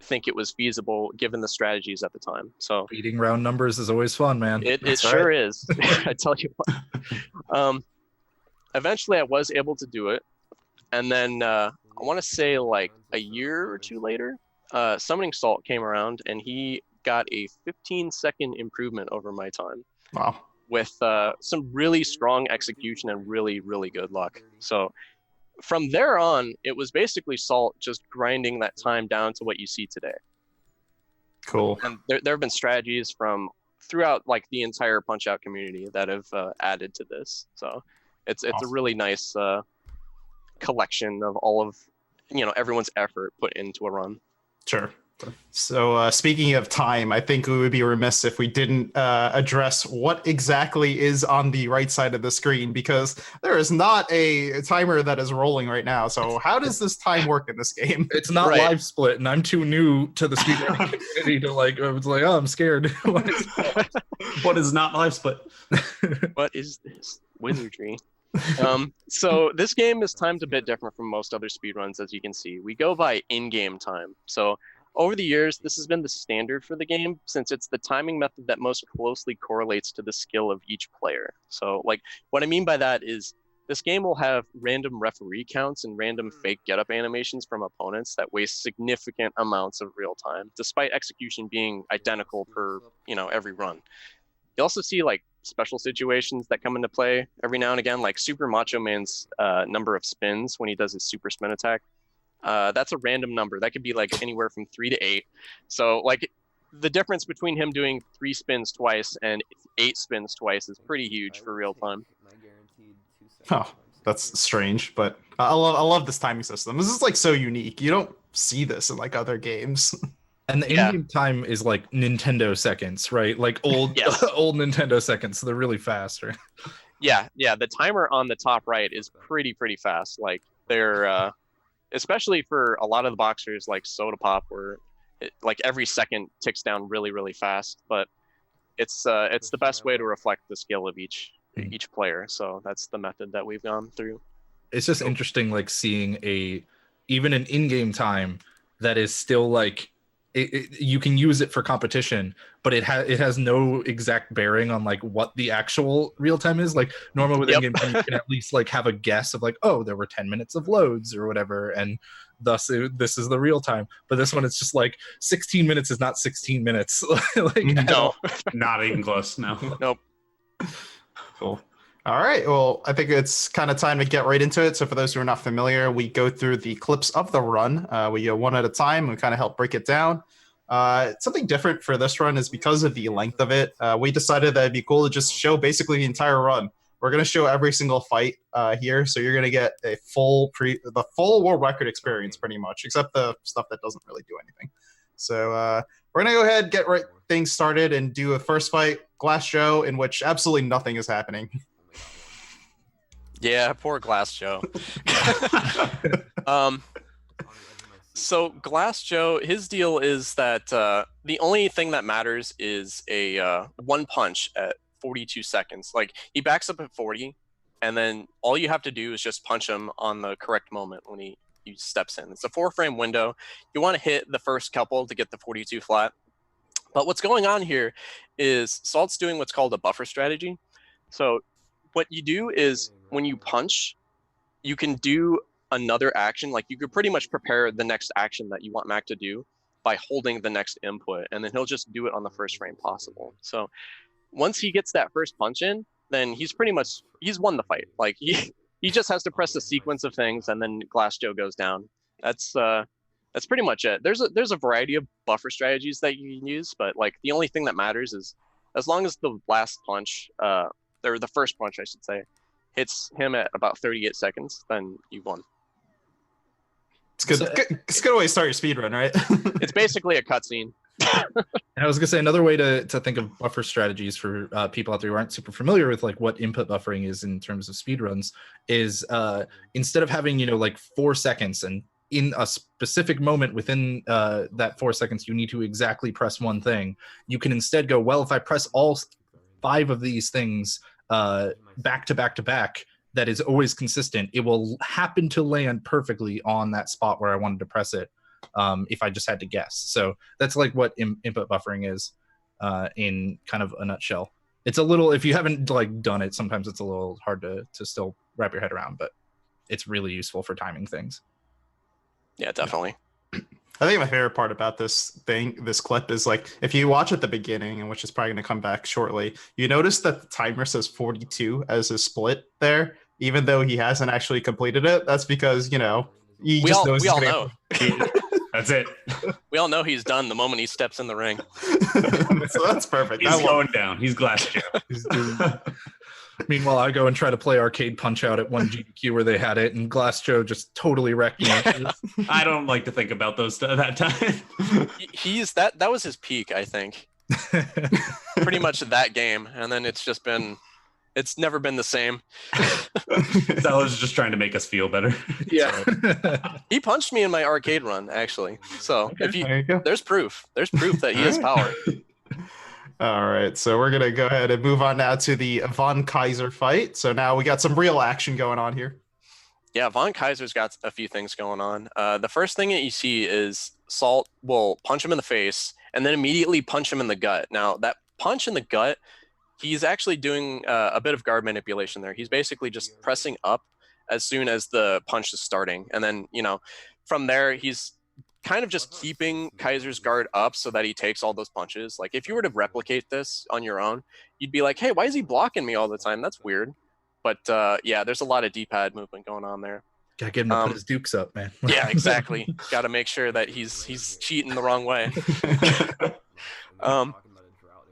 think it was feasible given the strategies at the time. So Beating round numbers is always fun, man. it sure is. I tell you what. Eventually I was able to do it, and then I want to say like a year or two later, SummoningSalt came around, and he got a 15-second improvement over my time. Wow. With some really strong execution and really, really good luck. So from there on, it was basically Salt just grinding that time down to what you see today. Cool. And there have been strategies from throughout like the entire Punch-Out community that have added to this. So it's Awesome. a really nice collection of all of everyone's effort put into a run. Sure. So speaking of time, I think we would be remiss if we didn't address what exactly is on the right side of the screen, because there is not a timer that is rolling right now. So how does this time work in this game? It's not Right. live split, and I'm too new to the speedrunning community to like. I was like, oh, I'm scared. What is What is not live split? What is this wizardry? So this game is timed a bit different from most other speedruns, as you can see. We go by in-game time. So over the years, this has been the standard for the game, since it's the timing method that most closely correlates to the skill of each player. So like what I mean by that is this game will have random referee counts and random fake get-up animations from opponents that waste significant amounts of real time, despite execution being identical per every run. You also see like special situations that come into play every now and again, like Super Macho Man's number of spins when he does his super spin attack. That's a random number. That could be like anywhere from 3 to 8. So like the difference between him doing 3 spins twice and 8 spins twice is pretty huge for real time. Oh, that's strange, but I love this timing system. This is like so unique. You don't see this in like other games. And the Yeah. in-game time is like Nintendo seconds, right? Like old Yes. old Nintendo seconds. So they're really fast, right? Yeah. The timer on the top right is pretty fast. Like they're especially for a lot of the boxers like Soda Pop, where like every second ticks down really fast. But it's the best way to reflect the skill of each player. So that's the method that we've gone through. It's just interesting, like seeing even an in-game time that is still like you can use it for competition, but it has no exact bearing on like what the actual real time is. Like normally with in-game time, you can at least like have a guess of like, oh, there were 10 minutes of loads or whatever, and thus this is the real time. But this one, it's just like 16 minutes is not 16 minutes. Like No. Not even close. No. Nope. Cool. All right. Well, I think it's kind of time to get right into it. So for those who are not familiar, we go through the clips of the run. We go one at a time and kind of help break it down. Something different for this run is because of the length of it. We decided that it'd be cool to just show basically the entire run. We're going to show every single fight here. So you're going to get a the full world record experience pretty much, except the stuff that doesn't really do anything. So we're going to go ahead, get things started and do a first fight, Glass Joe, in which absolutely nothing is happening. Yeah, poor Glass Joe. So Glass Joe, his deal is that the only thing that matters is a one punch at 42 seconds. Like he backs up at 40, and then all you have to do is just punch him on the correct moment when he steps in. It's a 4-frame window. You want to hit the first couple to get the 42 flat. But what's going on here is Salt's doing what's called a buffer strategy. So what you do is when you punch, you can do another action. Like you could pretty much prepare the next action that you want Mac to do by holding the next input, and then he'll just do it on the first frame possible. So once he gets that first punch in, then he's won the fight. Like he just has to press the sequence of things, and then Glass Joe goes down. That's pretty much it. There's a variety of buffer strategies that you can use, but like the only thing that matters is as long as the last punch, or the first punch, I should say, hits him at about 38 seconds, then you've won. It's good. It's a good way to start your speed run, right? It's basically a cutscene. I was gonna say another way to think of buffer strategies for people out there who aren't super familiar with like what input buffering is in terms of speedruns is instead of having like 4 seconds and in a specific moment within that 4 seconds you need to exactly press one thing, you can instead go, well, if I press all 5 of these things back to back to back, that is always consistent, it will happen to land perfectly on that spot where I wanted to press it. If I just had to guess. So that's like what input buffering is in kind of a nutshell. It's a little, if you haven't like done it, sometimes it's a little hard to still wrap your head around, but it's really useful for timing things. Yeah, definitely. I think my favorite part about this clip is like, if you watch at the beginning, and which is probably going to come back shortly, you notice that the timer says 42 as a split there, even though he hasn't actually completed it. That's because, we all know. That's it. We all know he's done the moment he steps in the ring. So that's perfect. He's going down. He's Glass Joe. Meanwhile, I go and try to play Arcade Punch-Out at one GDQ where they had it, and Glass Joe just totally wrecked me. I don't like to think about those that time. That was his peak, I think. Pretty much that game, and then it's never been the same. That was just trying to make us feel better. Yeah. He punched me in my arcade run, actually. So Okay, there you go. There's proof that he has power. All right, so we're gonna go ahead and move on now to the Von Kaiser fight. So now we got some real action going on here. Yeah, Von Kaiser's got a few things going on. The first thing that you see is Salt will punch him in the face and then immediately punch him in the gut. Now, that punch in the gut, he's actually doing a bit of guard manipulation there. He's basically just pressing up as soon as the punch is starting. And then, from there, he's kind of just keeping Kaiser's guard up so that he takes all those punches. Like, if you were to replicate this on your own, you'd be like, hey, why is he blocking me all the time? That's weird. But yeah, there's a lot of D-pad movement going on there. Gotta get him to put his dukes up, man. Yeah, exactly. Got to make sure that he's cheating the wrong way.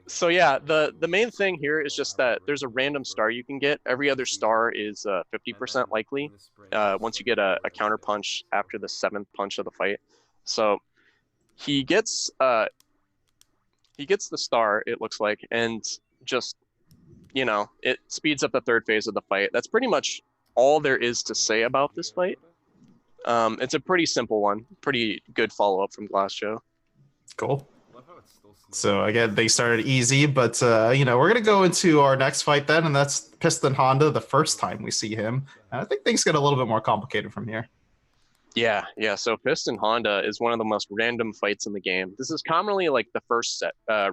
So yeah, the main thing here is just that there's a random star you can get. Every other star is 50% likely once you get a counter punch after the 7th punch of the fight. So he gets the star, it looks like, and just it speeds up the 3rd phase of the fight. That's pretty much all there is to say about this fight. It's a pretty simple one, pretty good follow-up from Glass Joe. Cool. So again, they started easy, but we're gonna go into our next fight then, and that's Piston Honda. The first time we see him, and I think things get a little bit more complicated from here. Yeah. So Piston Honda is one of the most random fights in the game. This is commonly like the first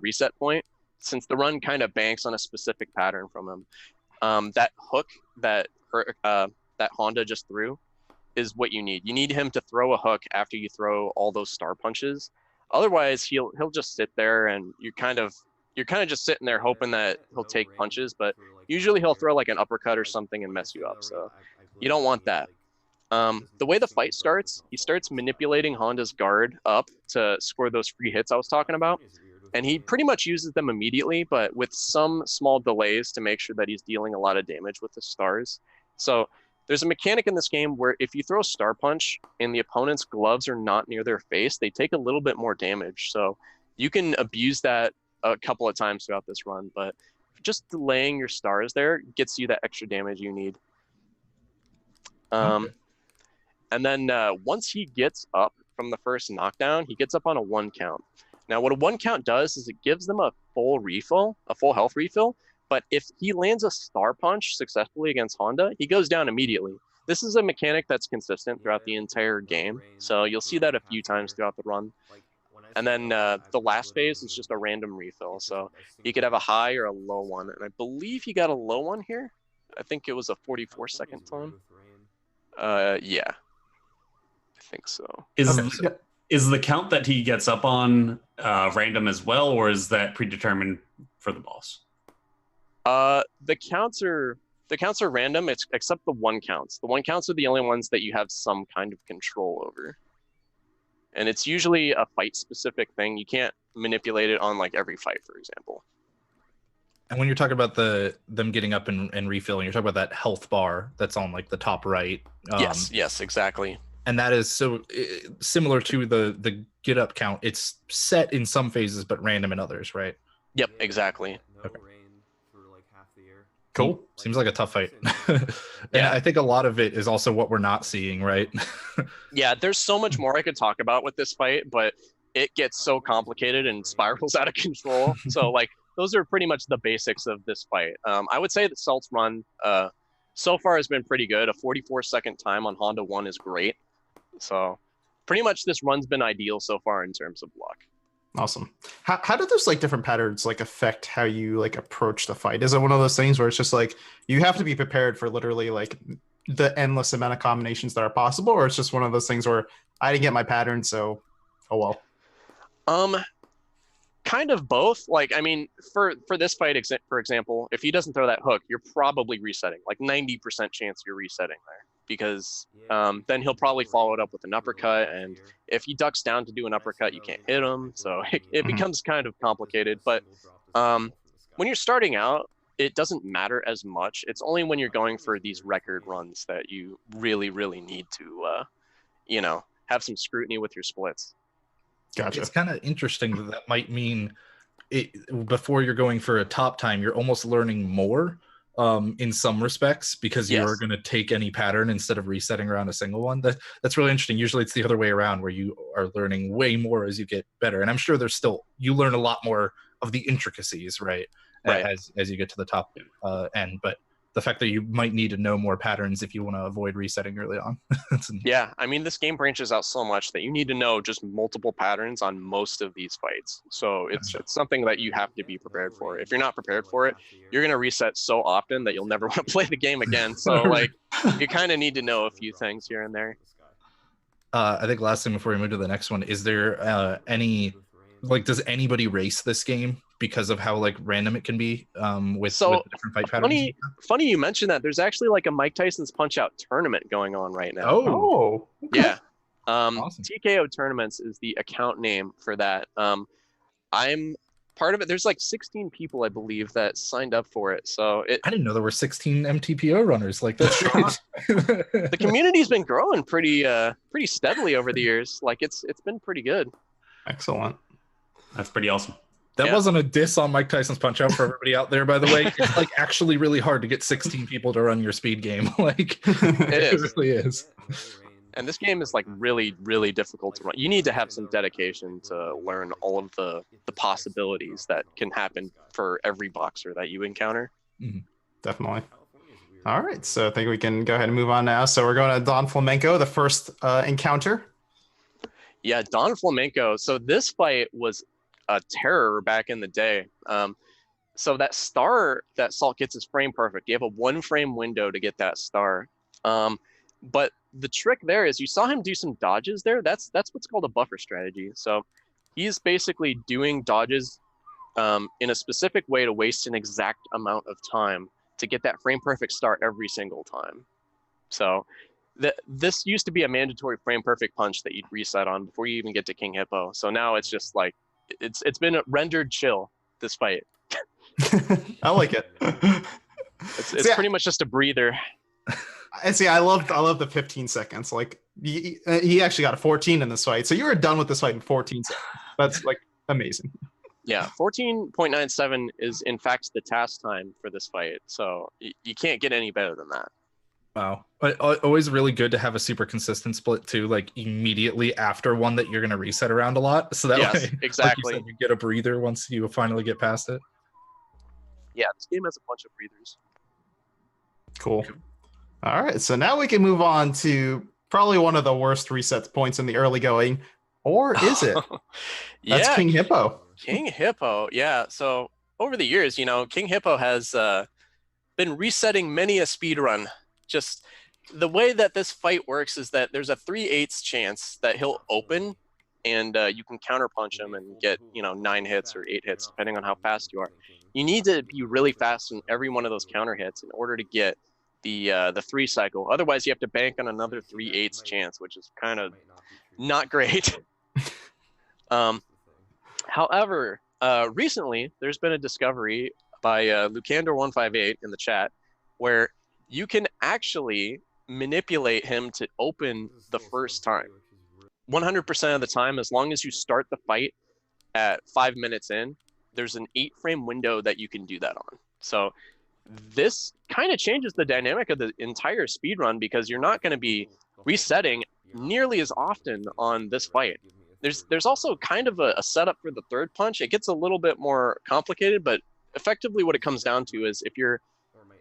reset point, since the run kind of banks on a specific pattern from him. That hook that Honda just threw is what you need. You need him to throw a hook after you throw all those star punches. Otherwise, he'll just sit there, and you're kind of just sitting there hoping that he'll take punches. But usually he'll throw like an uppercut or something and mess you up. So you don't want that. The way the fight starts, he starts manipulating Honda's guard up to score those free hits I was talking about. And he pretty much uses them immediately, but with some small delays to make sure that he's dealing a lot of damage with the stars. So there's a mechanic in this game where if you throw a star punch and the opponent's gloves are not near their face, they take a little bit more damage. So you can abuse that a couple of times throughout this run, but just delaying your stars there gets you that extra damage you need. And then once he gets up from the first knockdown, he gets up on a 1 count. Now, what a 1 count does is it gives them a full health refill. But if he lands a star punch successfully against Honda, he goes down immediately. This is a mechanic that's consistent throughout the entire game. So you'll see that a few times throughout the run. And then the last phase is just a random refill. So you could have a high or a low one. And I believe he got a low one here. I think it was a 44-second time. Yeah. think so. Is the count that he gets up on random as well, or is that predetermined for the boss? The counts are random, except the one counts. The one counts are the only ones that you have some kind of control over. And it's usually a fight specific thing. You can't manipulate it on like every fight, for example. And when you're talking about them getting up and refilling, you're talking about that health bar that's on like the top right. Yes, exactly. And that is so similar to the get up count. It's set in some phases, but random in others, right? Yep, exactly. No Okay. rain for like half the year. Cool. Seems like a tough fight. Yeah. And I think a lot of it is also what we're not seeing, right? Yeah, there's so much more I could talk about with this fight, but it gets so complicated and spirals out of control. So like those are pretty much the basics of this fight. I would say that Salt's run so far has been pretty good. A 44-second time on Honda 1 is great. So pretty much this run's been ideal so far in terms of luck. Awesome. How do those like different patterns like affect how you like approach the fight? Is it one of those things where it's just like you have to be prepared for literally like the endless amount of combinations that are possible, or it's just one of those things where I didn't get my pattern, so oh well? Kind of both. Like, I mean, for this fight, for example, if he doesn't throw that hook, you're probably resetting. Like 90% chance you're resetting there, because then he'll probably follow it up with an uppercut, and if he ducks down to do an uppercut, you can't hit him, so it becomes kind of complicated. But when you're starting out, it doesn't matter as much. It's only when you're going for these record runs that you really, really need to, have some scrutiny with your splits. Gotcha. It's kind of interesting that might mean before you're going for a top time, you're almost learning more in some respects, because you're going to take any pattern instead of resetting around a single one. That's really interesting. Usually it's the other way around, where you are learning way more as you get better. And I'm sure you learn a lot more of the intricacies, right? As you get to the top end. But the fact that you might need to know more patterns if you want to avoid resetting early on. Yeah, I mean, this game branches out so much that you need to know just multiple patterns on most of these fights. So it's something that you have to be prepared for. If you're not prepared for it, you're going to reset so often that you'll never want to play the game again. So like, you kind of need to know a few things here and there. I think last thing before we move to the next one, is there any, like, does anybody race this game because of how like random it can be with different fight patterns? Funny you mentioned that. There's actually like a Mike Tyson's Punch-Out tournament going on right now. Oh, okay. Yeah. Awesome. TKO Tournaments is the account name for that. I'm part of it. There's like 16 people, I believe, that signed up for it. So I didn't know there were 16 MTPO runners. Like, that's great. The community's been growing pretty steadily over the years. Like it's been pretty good. Excellent. That's pretty awesome. That wasn't a diss on Mike Tyson's Punch-Out for everybody out there, by the way. It's like actually really hard to get 16 people to run your speed game. Like it really is. And this game is like really, really difficult to run. You need to have some dedication to learn all of the possibilities that can happen for every boxer that you encounter. Definitely. All right, so I think we can go ahead and move on now. So we're going to Don Flamenco, the first encounter. Yeah, Don Flamenco. So this fight was a terror back in the day. So that star that Salt gets is frame perfect. You have a 1 frame window to get that star. But the trick there is you saw him do some dodges there. That's what's called a buffer strategy. So he's basically doing dodges in a specific way to waste an exact amount of time to get that frame perfect star every single time. So this used to be a mandatory frame perfect punch that you'd reset on before you even get to King Hippo. So now it's just like it's been rendered chill, this fight. I like it. It's pretty much just a breather. I see. I love the 15 seconds. Like he actually got a 14 in this fight. So you were done with this fight in 14 seconds. That's like amazing. Yeah, 14.97 is in fact the task time for this fight. So you can't get any better than that. Wow. Always really good to have a super consistent split too, like immediately after one that you're going to reset around a lot. So that way, exactly. Like you get a breather once you finally get past it. Yeah, this game has a bunch of breathers. Cool. All right, so now we can move on to probably one of the worst reset points in the early going. Or is it? That's King Hippo. King Hippo, yeah. So over the years, King Hippo has been resetting many a speedrun. Just the way that this fight works is that there's a 3/8 chance that he'll open, and you can counterpunch him and get 9 hits or 8 hits depending on how fast you are. You need to be really fast in every one of those counter hits in order to get the 3 cycle. Otherwise, you have to bank on another 3/8 chance, which is kind of not great. However, recently there's been a discovery by Lucander158 in the chat where you can actually manipulate him to open the first time. 100% of the time, as long as you start the fight at 5 minutes in, there's an 8-frame window that you can do that on. So this kind of changes the dynamic of the entire speedrun because you're not going to be resetting nearly as often on this fight. There's also kind of a setup for the third punch. It gets a little bit more complicated, but effectively what it comes down to is if your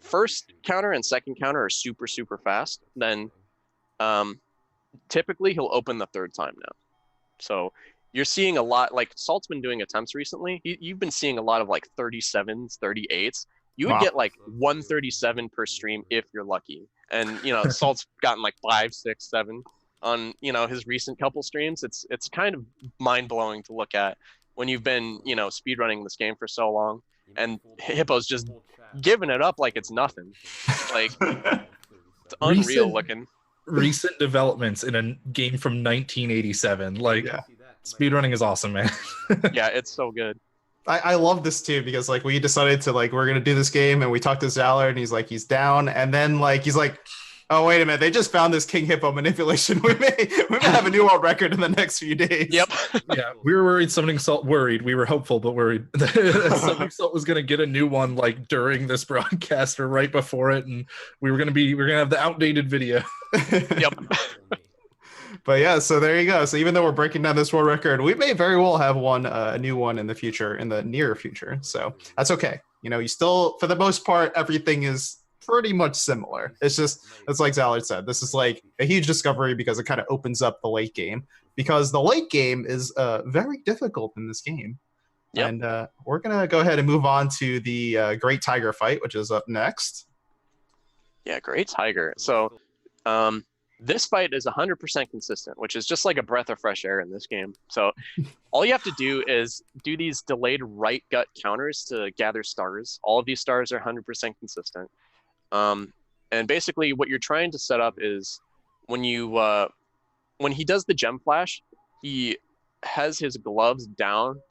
first counter and second counter are super, super fast, then typically he'll open the third time now. So you're seeing a lot, like Salt's been doing attempts recently. You've been seeing a lot of like 37s, 38s. You would get like 137 per stream if you're lucky. And, Salt's gotten like 5, 6, 7 on, his recent couple streams. It's kind of mind-blowing to look at when you've been, speedrunning this game for so long. And Hippo's just giving it up like it's nothing. Like, it's unreal looking. Recent developments in a game from 1987. Like, speedrunning is awesome, man. Yeah, it's so good. I love this too because like we decided to we're gonna do this game and we talked to Zallard and he's down and then he's like, oh wait a minute, they just found this King Hippo manipulation. We may have a new world record in the next few days. Yep. Yeah, we were worried. SummoningSalt worried. We were hopeful, but worried. SummoningSalt was gonna get a new one like during this broadcast or right before it, and we're gonna have the outdated video. Yep. But yeah, so there you go. So even though we're breaking down this world record, we may very well have a new one in the future, in the near future. So that's okay. You still, for the most part, everything is pretty much similar. It's like Zallard said, this is like a huge discovery because it kind of opens up the late game. Because the late game is very difficult in this game. Yep. And we're going to go ahead and move on to the Great Tiger fight, which is up next. Yeah, Great Tiger. So, this fight is 100% consistent, which is just like a breath of fresh air in this game. So all you have to do is do these delayed right gut counters to gather stars. All of these stars are 100% consistent. And basically what you're trying to set up is when he does the gem flash, he has his gloves down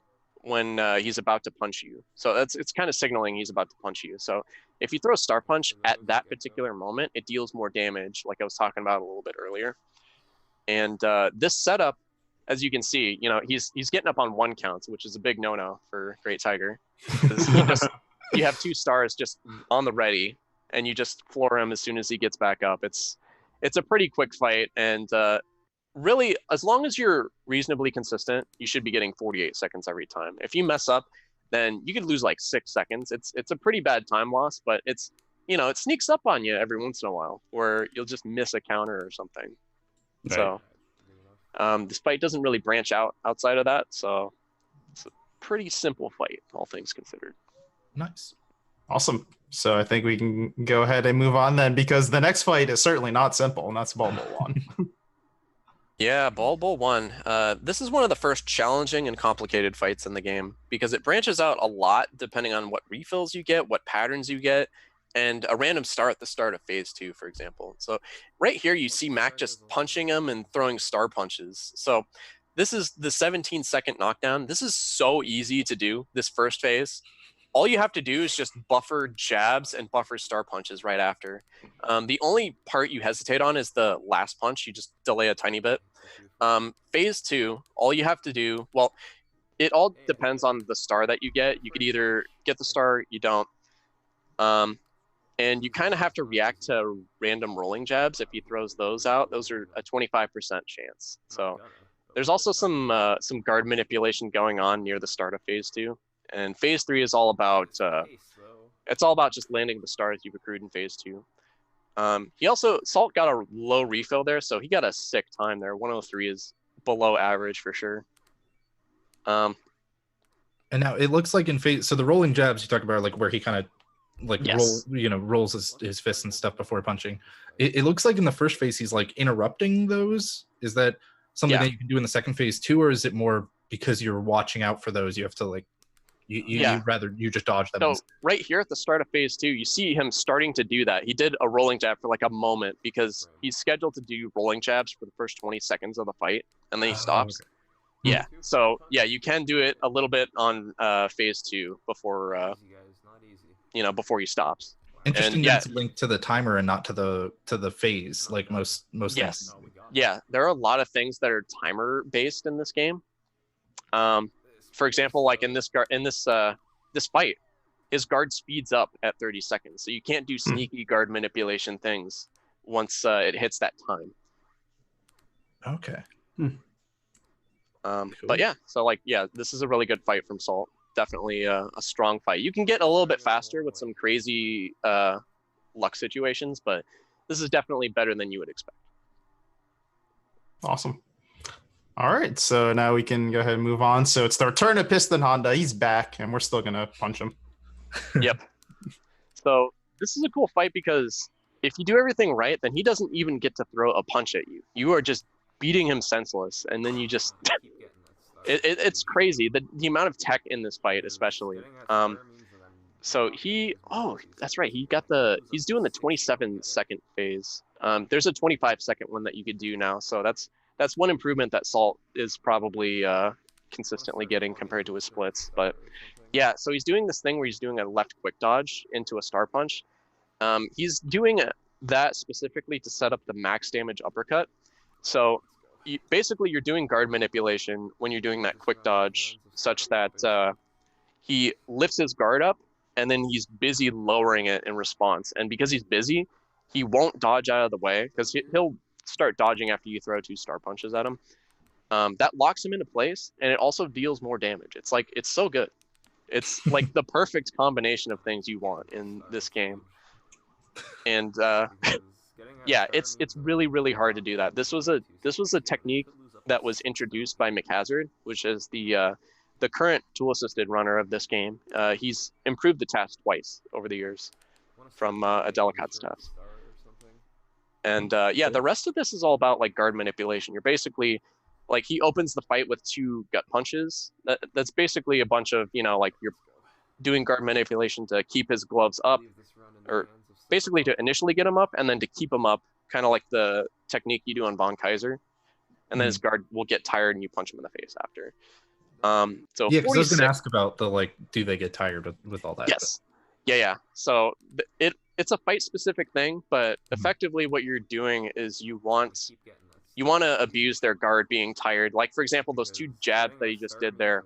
when he's about to punch you. So it's kind of signaling he's about to punch you. So if you throw Star Punch at that particular moment, it deals more damage, like I was talking about a little bit earlier. And this setup, as you can see, he's getting up on 1 count, which is a big no-no for Great Tiger. You have 2 stars just on the ready, and you just floor him as soon as he gets back up. It's a pretty quick fight, and really, as long as you're reasonably consistent, you should be getting 48 seconds every time. If you mess up, then you could lose like 6 seconds. It's a pretty bad time loss, but it sneaks up on you every once in a while where you'll just miss a counter or something. Right. So this fight doesn't really branch out outside of that, so it's a pretty simple fight, all things considered. Nice. Awesome. So I think we can go ahead and move on then, because the next fight is certainly not simple, and that's Ball 1. Yeah, Ball 1. This is one of the first challenging and complicated fights in the game because it branches out a lot depending on what refills you get, what patterns you get, and a random star at the start of phase 2, for example. So right here, you see Mac just punching him and throwing star punches. So this is the 17-second knockdown. This is so easy to do, this first phase. All you have to do is just buffer jabs and buffer star punches right after. The only part you hesitate on is the last punch. You just delay a tiny bit. Phase 2, all you have to do, well, it all depends on the star that you get. You could either get the star, you don't. And you kind of have to react to random rolling jabs. If he throws those out, those are a 25% chance. So there's also some guard manipulation going on near the start of phase 2. And phase 3 is all about it's all about just landing the stars you've accrued in phase 2. Salt got a low refill there, so he got a sick time there. 103 is below average for sure. And now it looks like in phase, so the rolling jabs you talk about are like where he kind of like Yes. rolls his fists and stuff before punching. It looks like in the first phase he's like interrupting those. Is that something Yeah. that you can do in the second phase too, or is it more because you're watching out for those? You have to like Yeah. you just dodge them. So right here at the start of phase 2, you see him starting to do that. He did a rolling jab for like a moment because he's scheduled to do rolling jabs for the first 20 seconds of the fight, and then he stops. Okay. Yeah. So yeah, you can do it a little bit on phase 2 before before he stops. Interesting And that it's linked to the timer and not to the phase, like most Yes. things. Yeah, there are a lot of things that are timer based in this game. For example, like in this fight, his guard speeds up at 30 seconds, so you can't do sneaky guard manipulation things once it hits that time. Okay. Cool. But yeah, so like this is a really good fight from Salt. Definitely a strong fight. You can get a little bit faster with some crazy luck situations, but this is definitely better than you would expect. Awesome. All right, so now we can go ahead and move on. So it's the return of Piston Honda. He's back, and we're still gonna punch him. Yep. So this is a cool fight because if you do everything right, then he doesn't even get to throw a punch at you. You are just beating him senseless, and then you just it's crazy the amount of tech in this fight, especially. So that's right. He's doing the 27-second phase. There's a 25-second one that you could do now. So that's one improvement that Salt is probably consistently getting compared to his splits. But yeah, so he's doing this thing where he's doing a left quick dodge into a star punch. He's doing that specifically to set up the max damage uppercut. So basically you're doing guard manipulation when you're doing that quick dodge such that he lifts his guard up and then he's busy lowering it in response. And because he's busy, he won't dodge out of the way because he'll start dodging after you throw 2 star punches at him. That locks him into place, and it also deals more damage. It's so good. It's like the perfect combination of things you want in this game. And yeah, it's really, really hard to do that. This was a technique that was introduced by McHazard, which is the current tool-assisted runner of this game. He's improved the task twice over the years from a Delicat's task. And yeah, the rest of this is all about like guard manipulation. You're basically like he opens the fight with 2 gut punches. That's basically a bunch of like you're doing guard manipulation to keep his gloves up, or basically to initially get him up and then to keep him up, kind of like the technique you do on Von Kaiser. And then his guard will get tired and you punch him in the face after. So yeah, because I was going to ask about the like, do they get tired with all that? Yes. Yeah. So it's a fight specific thing, but effectively what you're doing is you want to abuse their guard being tired. Like for example, those 2 jabs that he just did there.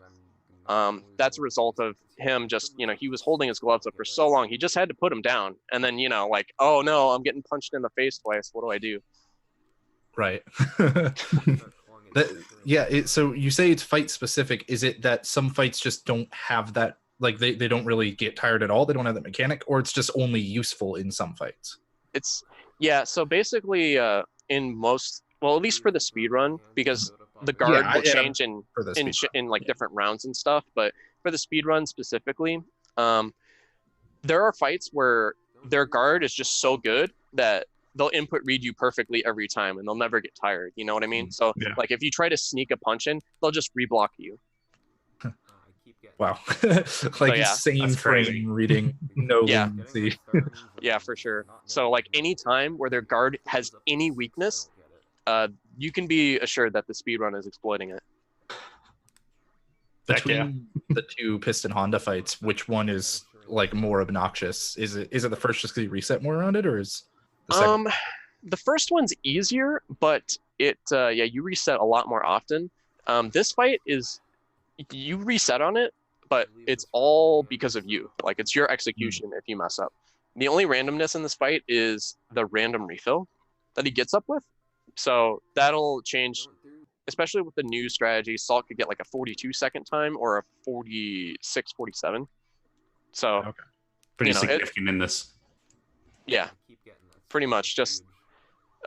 That's a result of him just, he was holding his gloves up for so long. He just had to put them down. And then, like, oh no, I'm getting punched in the face twice. What do I do? Right. So you say it's fight specific. Is it that some fights just don't have that, like they don't really get tired at all? They don't have that mechanic, or it's just only useful in some fights? So basically in most, well, at least for the speedrun, because the guard will change in like different rounds and stuff, but for the speedrun specifically, there are fights where their guard is just so good that they'll input read you perfectly every time and they'll never get tired. You know what I mean? So like if you try to sneak a punch in, they'll just reblock you. Wow. Like insane frame reading, no latency. Yeah, for sure. So like any time where their guard has any weakness, you can be assured that the speedrun is exploiting it. Between the 2 Piston Honda fights, which one is like more obnoxious? Is it the first just because you reset more around it, or is the second? The first one's easier, but you reset a lot more often. This fight is you reset on it, but it's all because of you. Like it's your execution if you mess up. The only randomness in this fight is the random refill that he gets up with. So that'll change, especially with the new strategy. Salt could get like a 42-second time or a 46, 47. So pretty significant in this. Yeah, pretty much. Just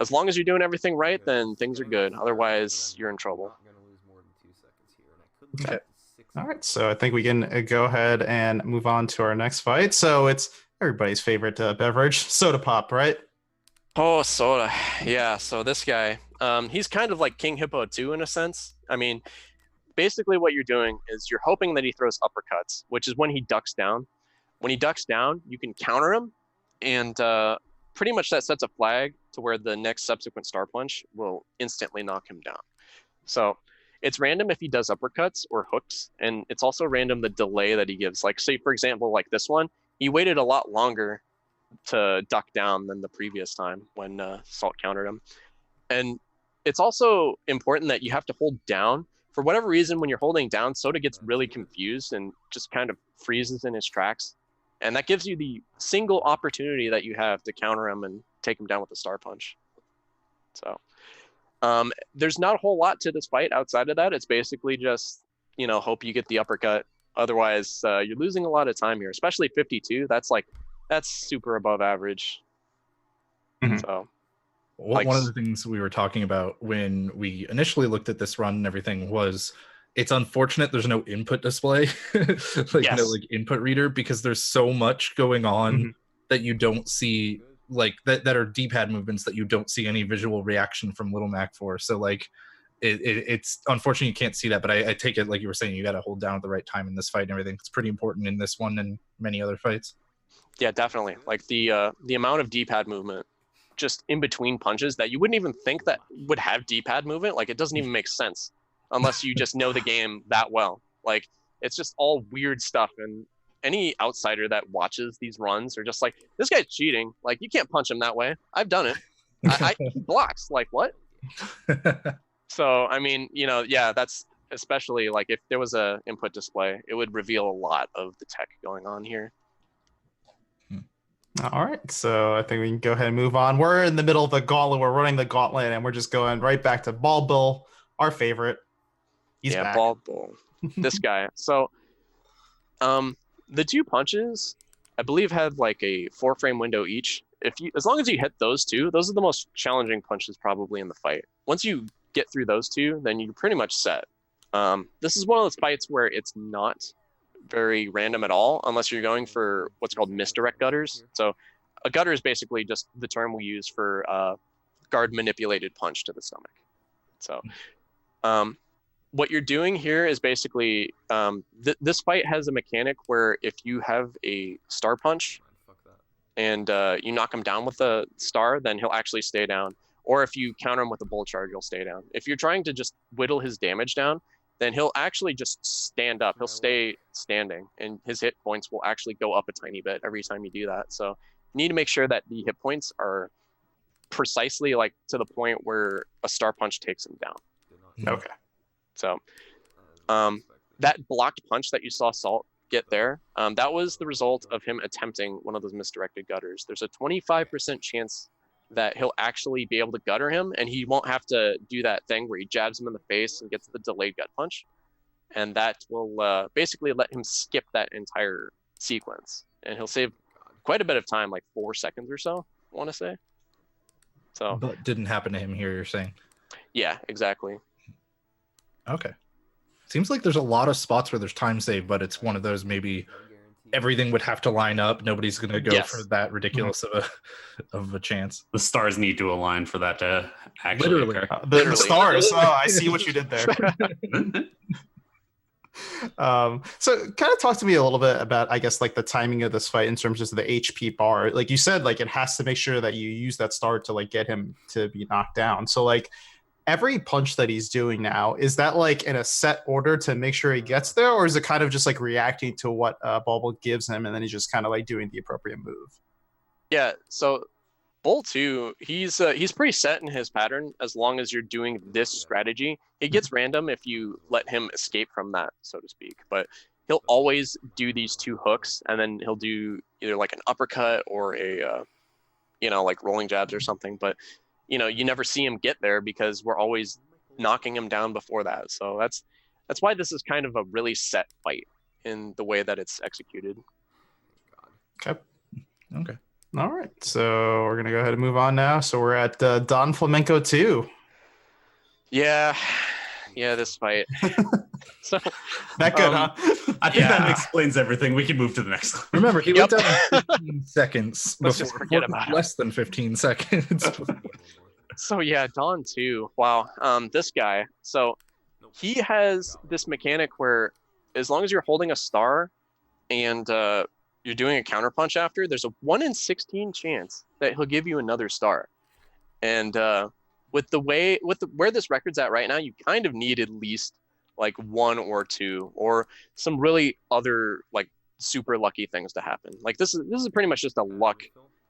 as long as you're doing everything right, then things are good. Otherwise, you're in trouble. Okay. All right, so I think we can go ahead and move on to our next fight. So it's Everybody's favorite beverage, soda pop, right? Oh, soda. Yeah, so this guy, he's kind of like King Hippo 2 in a sense. I mean, basically what you're doing is you're hoping that he throws uppercuts, which is when he ducks down. When he ducks down, you can counter him, and pretty much that sets a flag to where the next subsequent star punch will instantly knock him down. So it's random if he does uppercuts or hooks, and it's also random the delay that he gives. Like, say, for example, like this one, he waited a lot longer to duck down than the previous time when Salt countered him. And it's also important that you have to hold down. For whatever reason, when you're holding down, Soda gets really confused and just kind of freezes in his tracks. And that gives you the single opportunity that you have to counter him and take him down with a star punch. So there's not a whole lot to this fight outside of that. It's basically just, hope you get the uppercut. Otherwise, you're losing a lot of time here, especially 52. That's super above average. Mm-hmm. So one of the things we were talking about when we initially looked at this run and everything was it's unfortunate there's no input display, no input reader, because there's so much going on that you don't see, that are D-pad movements that you don't see any visual reaction from Little Mac for. So it's unfortunate you can't see that, but I take it, like you were saying, you got to hold down at the right time in this fight and everything. It's pretty important in this one and many other fights. Yeah, definitely. Like the amount of D-pad movement just in between punches that you wouldn't even think that would have D-pad movement. Like, it doesn't even make sense unless you just know the game that well. Like, it's just all weird stuff. And any outsider that watches these runs are just like, this guy's cheating. Like, you can't punch him that way. I've done it. He blocks. Like, what? So, I mean, that's especially like if there was a input display, it would reveal a lot of the tech going on here. All right, so I think we can go ahead and move on. We're in the middle of the gauntlet. We're running the gauntlet, and we're just going right back to Bald Bull, our favorite. He's back. Bald Bull. This guy. So, the two punches, I believe, had like a 4-frame window each. As long as you hit those two, those are the most challenging punches probably in the fight. Once you get through those two, then you're pretty much set. This is one of those fights where it's not very random at all, unless you're going for what's called misdirect gutters. So a gutter is basically just the term we use for guard manipulated punch to the stomach. So what you're doing here is basically this fight has a mechanic where if you have a star punch and you knock him down with a star, then he'll actually stay down. Or if you counter him with a bull charge, he'll stay down. If you're trying to just whittle his damage down, then he'll actually just stand up. He'll stay standing, and his hit points will actually go up a tiny bit every time you do that. So you need to make sure that the hit points are precisely like to the point where a star punch takes him down. Okay. So that blocked punch that you saw Salt get there, that was the result of him attempting one of those misdirected gutters. There's a 25% chance that he'll actually be able to gutter him, and he won't have to do that thing where he jabs him in the face and gets the delayed gut punch. And that will basically let him skip that entire sequence. And he'll save quite a bit of time, like 4 seconds or so, I want to say. So, but didn't happen to him here, you're saying? Yeah, exactly. Okay. Seems like there's a lot of spots where there's time save, but it's one of those maybe everything would have to line up. Nobody's going to go for that ridiculous of a chance. The stars need to align for that to actually occur. The stars. Oh, I see what you did there. So kind of talk to me a little bit about, I guess, like the timing of this fight in terms of the HP bar. Like you said, like it has to make sure that you use that star to like get him to be knocked down. So like every punch that he's doing now, is that like in a set order to make sure he gets there, or is it kind of just like reacting to what Bulbul gives him and then he's just kind of like doing the appropriate move? Yeah, so Bull 2, he's pretty set in his pattern as long as you're doing this strategy. It gets random if you let him escape from that, so to speak, but he'll always do these two hooks, and then he'll do either like an uppercut or a like rolling jabs or something, but you never see him get there because we're always knocking him down before that. So that's why this is kind of a really set fight in the way that it's executed. Okay. All right. So we're going to go ahead and move on now. So we're at Don Flamenco 2. Yeah. Yeah, this fight. So That good, huh? I think that Yeah. explains everything. We can move to the next one. Remember, he Yep. went down in 15 seconds. Let's just forget about it. Less than 15 seconds. So yeah, Dawn 2. Wow. This guy. So he has this mechanic where as long as you're holding a star and you're doing a counterpunch after, there's a 1 in 16 chance that he'll give you another star. And with where this record's at right now, you kind of need at least like 1 or 2 or some really other like super lucky things to happen. Like this is pretty much just a luck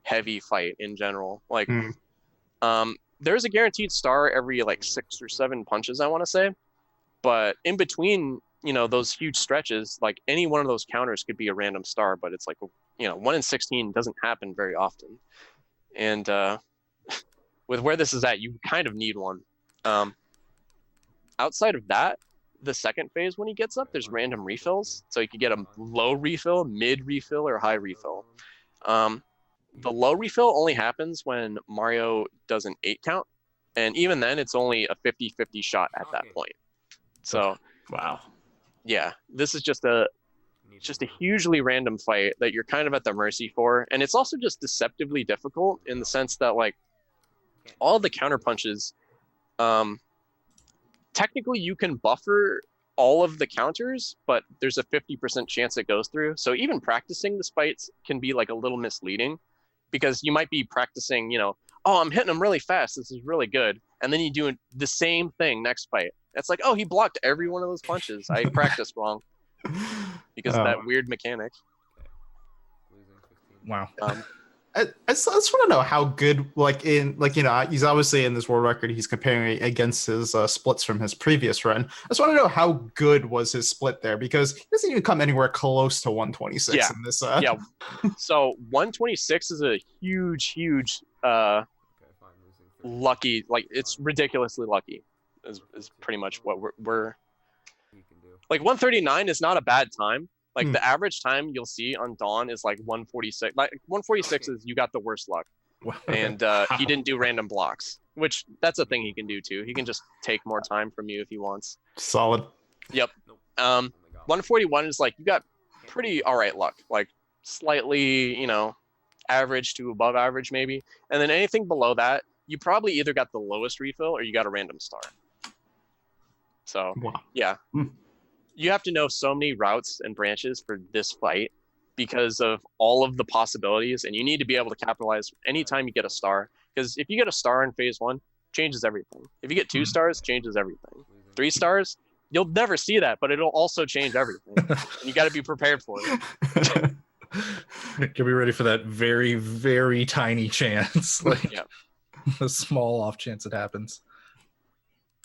heavy fight in general. Like there's a guaranteed star every like 6 or 7 punches, I want to say, but in between, you know, those huge stretches, like any one of those counters could be a random star, but it's like, you know, 1 in 16 doesn't happen very often. And with where this is at, you kind of need one. Outside of that, the second phase when he gets up, there's random refills. So you can get a low refill, mid refill, or high refill. The low refill only happens when Mario does an 8 count. And even then, it's only a 50-50 shot at that point. So, Wow. yeah, this is just a hugely random fight that you're kind of at the mercy for. And it's also just deceptively difficult in the sense that, like, all the counter punches, technically you can buffer all of the counters, but there's a 50% chance it goes through. So even practicing this fights can be like a little misleading because you might be practicing, you know, oh, I'm hitting him really fast. This is really good. And then you do the same thing next fight. It's like, oh, he blocked every one of those punches. I practiced wrong because of that weird mechanic. Wow. I just want to know how good, like, you know, he's obviously in this world record. He's comparing against his splits from his previous run. I just want to know how good was his split there, because he doesn't even come anywhere close to 126 in this. Yeah. So 126 is a huge lucky, like it's ridiculously lucky is pretty much what we're like. 139 is not a bad time. Like the average time you'll see on Dawn is like 146. Like 146 is you got the worst luck. And he didn't do random blocks, which that's a thing he can do too. He can just take more time from you if he wants. Solid. Yep. 141 is like you got pretty all right luck, like slightly, you know, average to above average maybe. And then anything below that, you probably either got the lowest refill or you got a random star. So yeah. You have to know so many routes and branches for this fight because of all of the possibilities, and you need to be able to capitalize anytime you get a star. Because if you get a star in phase 1, changes everything. If you get 2 stars, changes everything. 3 stars, you'll never see that, but it'll also change everything. And you got to be prepared for it. Get me ready for that very, very tiny chance. Like a small off chance it happens.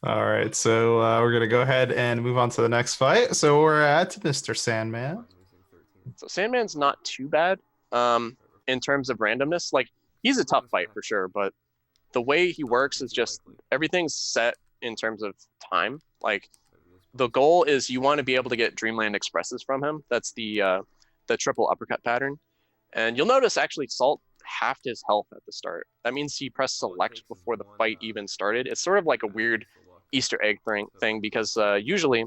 All right, so we're going to go ahead and move on to the next fight. So we're at Mr. Sandman. So Sandman's not too bad in terms of randomness. Like, he's a tough fight for sure, but the way he works is just everything's set in terms of time. Like, the goal is you want to be able to get Dreamland Expresses from him. That's the triple uppercut pattern. And you'll notice, actually, Salt halved his health at the start. That means he pressed select before the fight even started. It's sort of like a weird Easter egg thing because usually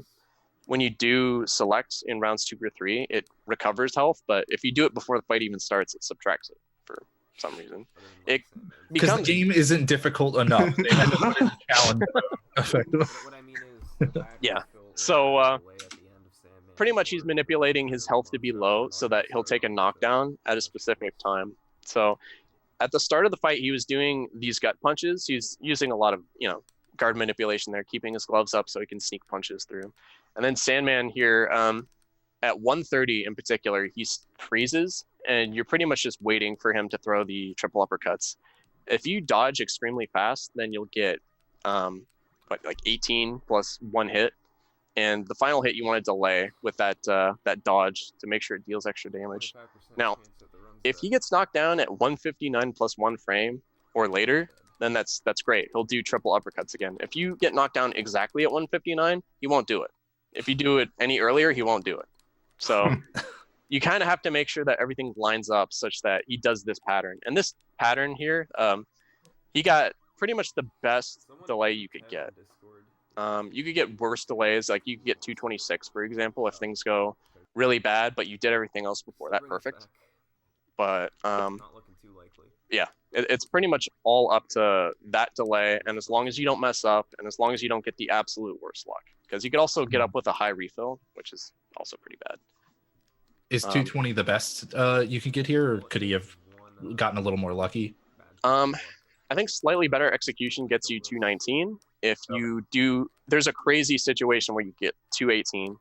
when you do select in rounds 2 or 3, it recovers health, but if you do it before the fight even starts, it subtracts it for some reason. It because the game isn't difficult enough. They had to put in a challenge effectively. Yeah. So pretty much he's manipulating his health to be low so that he'll take a knockdown at a specific time. So at the start of the fight, he was doing these gut punches. He's using a lot of, you know, guard manipulation there, keeping his gloves up so he can sneak punches through. And then Sandman here, at 130 in particular, he freezes, and you're pretty much just waiting for him to throw the triple uppercuts. If you dodge extremely fast, then you'll get like 18 plus 1 hit. And the final hit you want to delay with that dodge to make sure it deals extra damage. Now, if he gets knocked down at 159 plus 1 frame or later, then that's great. He'll do triple uppercuts again. If you get knocked down exactly at 159, he won't do it. If you do it any earlier, he won't do it. So you kind of have to make sure that everything lines up such that he does this pattern. And this pattern here, he got pretty much the best delay you could get. You could get worse delays, like you could get 226, for example, if things go really bad, but you did everything else before that perfect. But Not looking too likely. yeah, it's pretty much all up to that delay, and as long as you don't mess up, and as long as you don't get the absolute worst luck, because you could also get up with a high refill, which is also pretty bad. Is 220 the best you can get here, or could he have gotten a little more lucky? I think slightly better execution gets you 219. If you do, there's a crazy situation where you get 218.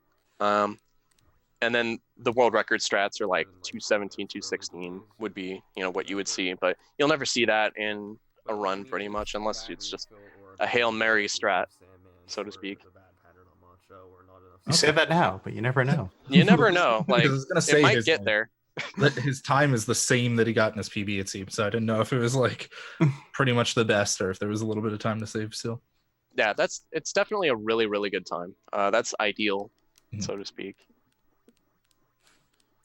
And then the world record strats are like 217, 216 would be, what you would see, but you'll never see that in a run pretty much, unless it's just a Hail Mary strat, so to speak. You say that now, but you never know. You never know. Like, I was gonna say it might get there. His time is the same that he got in his PB, it seems. So I didn't know if it was like pretty much the best, or if there was a little bit of time to save still. Yeah, it's definitely a really, really good time. That's ideal, so to speak.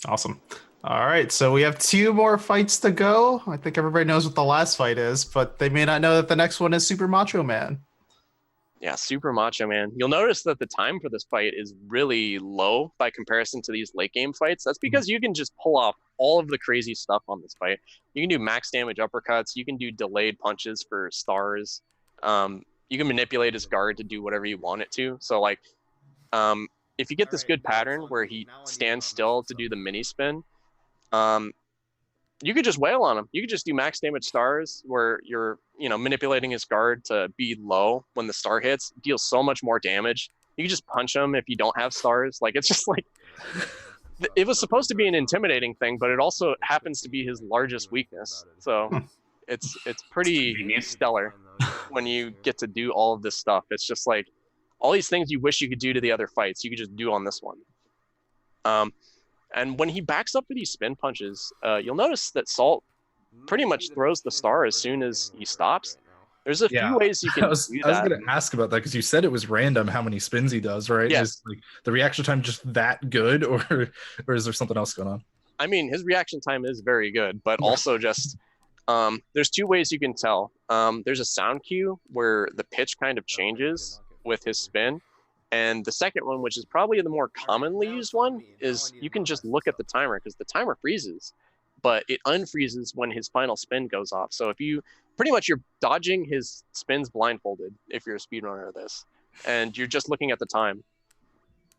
Awesome. All right, so we have 2 more fights to go. I think everybody knows what the last fight is, but they may not know that the next one is Super Macho Man. Yeah, Super Macho Man. You'll notice that the time for this fight is really low by comparison to these late game fights. That's because you can just pull off all of the crazy stuff on this fight. You can do max damage uppercuts. You can do delayed punches for stars. You can manipulate his guard to do whatever you want it to. So like, if you get this good pattern where he stands still to do the mini spin, you could just wail on him. You could just do max damage stars where you're, manipulating his guard to be low when the star hits. It deals so much more damage. You can just punch him if you don't have stars. Like, it's just like, it was supposed to be an intimidating thing, but it also happens to be his largest weakness. So it's pretty stellar when you get to do all of this stuff. It's just like all these things you wish you could do to the other fights, you could just do on this one. And when he backs up for these spin punches, you'll notice that Salt pretty much throws the star as soon as he stops. There's a few ways you can do that. I was going to ask about that because you said it was random how many spins he does, right? Yes. Is like the reaction time just that good, or is there something else going on? I mean, his reaction time is very good, but also just there's 2 ways you can tell. There's a sound cue where the pitch kind of changes with his spin. And the second one, which is probably the more commonly used one, is you can just look at the timer because the timer freezes, but it unfreezes when his final spin goes off. So if you you're dodging his spins blindfolded if you're a speedrunner of this, and you're just looking at the time.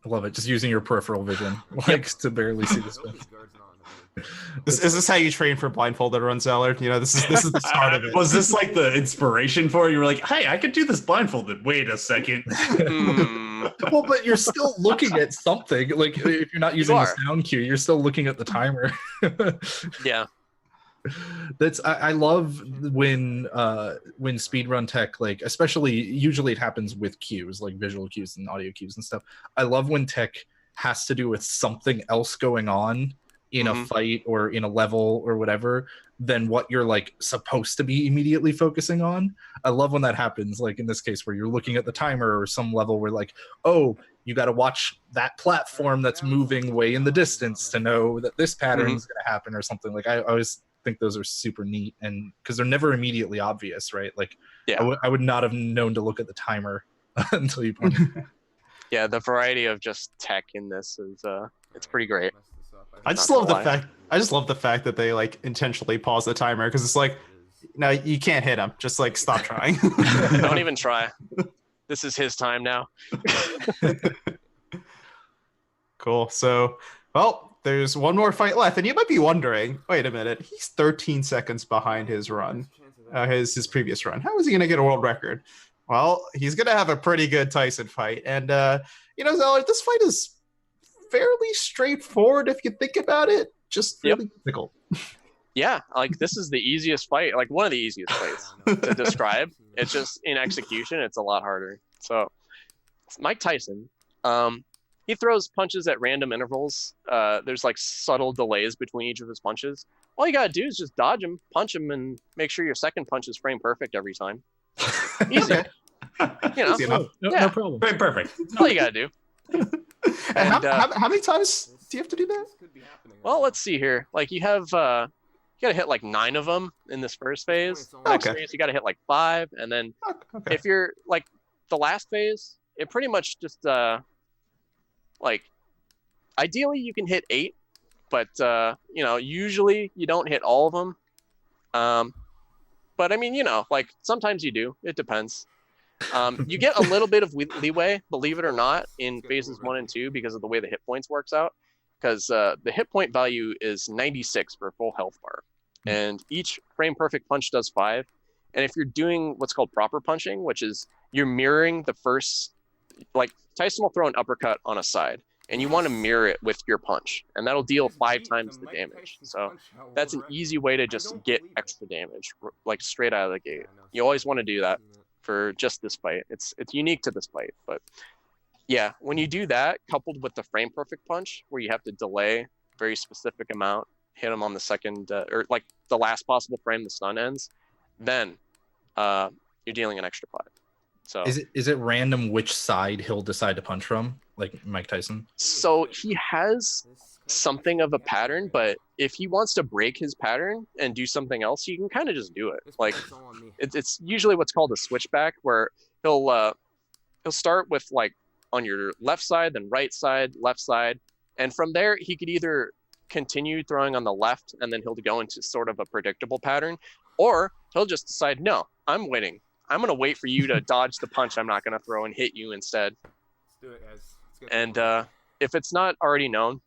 I love it. Just using your peripheral vision, like to barely see the spin. Is this how you train for blindfolded runs, Zeller? This is the start of it. Was this like the inspiration for it? You were like, hey, I could do this blindfolded. Wait a second. Well, but you're still looking at something. Like if you're not using the sound cue, you're still looking at the timer. Yeah. I love when speedrun tech, like especially usually it happens with cues, like visual cues and audio cues and stuff. I love when tech has to do with something else going on in a fight or in a level or whatever than what you're like supposed to be immediately focusing on. I love when that happens, like in this case where you're looking at the timer or some level where like, oh, you got to watch that platform that's moving way in the distance to know that this pattern is going to happen or something. Like I always think those are super neat, and because they're never immediately obvious, right? Like I would not have known to look at the timer until you pointed it out. Yeah, the variety of just tech in this is it's pretty great. I just love the fact that they like intentionally pause the timer, because it's like, no, you can't hit him. Just like stop trying. Don't even try. This is his time now. Cool. So, well, there's one more fight left, and you might be wondering, wait a minute, he's 13 seconds behind his run, his previous run. How is he going to get a world record? Well, he's going to have a pretty good Tyson fight, and Zeller, this fight is fairly straightforward if you think about it. Just really difficult. Yeah, like this is the easiest fight, like one of the easiest fights to describe. It's just in execution, it's a lot harder. So, Mike Tyson, he throws punches at random intervals. There's like subtle delays between each of his punches. All you gotta do is just dodge him, punch him, and make sure your second punch is frame perfect every time. Easy. Easy enough. No problem. Very perfect. That's all you gotta do. And how many times do you have to do that? Well, let's see here. Like you have, you gotta hit like 9 of them in this first phase. Next phase, you gotta hit like 5, and then if you're like the last phase, it pretty much just like ideally you can hit 8, but you know, usually you don't hit all of them. But I mean, you know, like sometimes you do. It depends. You get a little bit of leeway, believe it or not, in phases 1 and 2 because of the way the hit points works out. Because the hit point value is 96 for a full health bar, and each frame perfect punch does 5. And if you're doing what's called proper punching, which is you're mirroring the first, like Tyson will throw an uppercut on a side, and you want to mirror it with your punch, and that'll deal 5 times the damage. So that's an easy way to just get extra damage, like straight out of the gate. You always want to do that for just this fight. It's unique to this fight, but yeah, when you do that, coupled with the frame perfect punch, where you have to delay very specific amount, hit him on the second, or like the last possible frame the stun ends, then you're dealing an extra 5. So is it random which side he'll decide to punch from, like Mike Tyson? So he has something of a pattern, but if he wants to break his pattern and do something else, he can kind of just do it. Like it's usually what's called a switchback, where he'll start with like on your left side, then right side, left side, and from there he could either continue throwing on the left and then he'll go into sort of a predictable pattern, or he'll just decide, no, I'm waiting. I'm going to wait for you to dodge the punch I'm not going to throw and hit you instead. Let's do it, guys. And if it's not already known,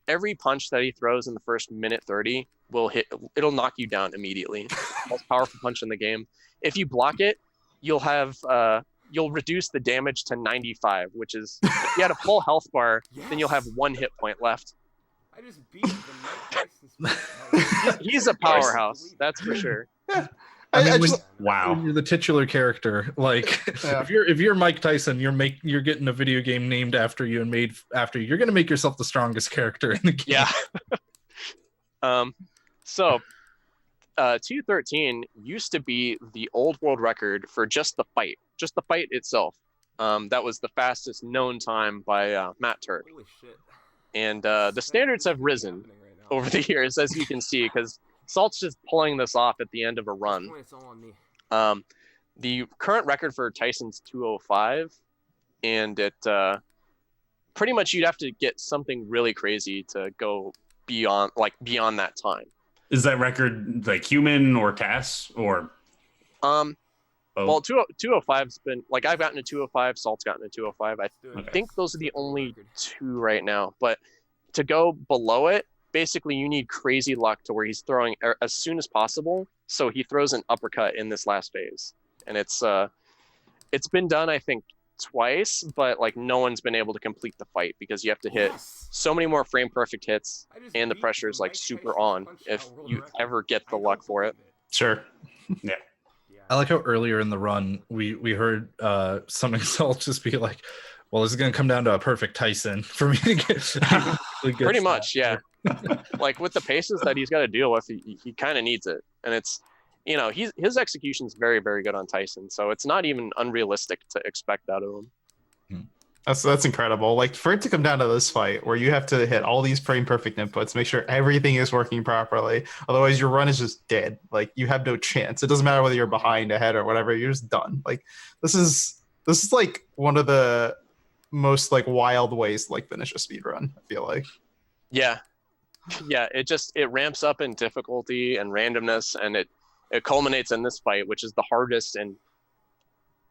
every punch that he throws in the first minute 30 will hit. It'll knock you down immediately. Most powerful punch in the game. If you block it, you'll have you'll reduce the damage to 95, which is if you had a full health bar, then you'll have 1 hit point left. I just beat the Mike Tyson. He's a powerhouse, that's for sure. I mean, Wow. when you're the titular character, like Yeah. if you're Mike Tyson, you're getting a video game named after you and made after you. You're gonna make yourself the strongest character in the game. Yeah. So 213 used to be the old world record for just the fight itself. That was the fastest known time by Matt Turk. Holy shit. And the standards have risen over the years, as you can see, because Salt's just pulling this off at the end of a run. It's all on me. The current record for Tyson's 205, and it pretty much you'd have to get something really crazy to go beyond that time. Is that record like human or TAS or? Well, 205's been like I've gotten a 205, Salt's gotten a 205. I think those are the only 2 right now. But to go below it, basically you need crazy luck to where he's throwing as soon as possible. So he throws an uppercut in this last phase, and it's been done I think twice, but like no one's been able to complete the fight because you have to hit so many more frame perfect hits, and the pressure is like super on if you ever get the luck for it. Sure. Yeah. I like how earlier in the run we heard SummoningSalt just be like, "Well, this is gonna come down to a perfect Tyson for me to get." Pretty much, yeah. Like with the paces that he's got to deal with, he kind of needs it, and it's, you know, his execution's very, very good on Tyson, so it's not even unrealistic to expect out of him. That's incredible. Like for it to come down to this fight where you have to hit all these frame perfect inputs, make sure everything is working properly. Otherwise your run is just dead. Like you have no chance. It doesn't matter whether you're behind, ahead, or whatever, you're just done. Like this is like one of the most like wild ways to like finish a speed run, I feel like. Yeah. It ramps up in difficulty and randomness, and it culminates in this fight, which is the hardest and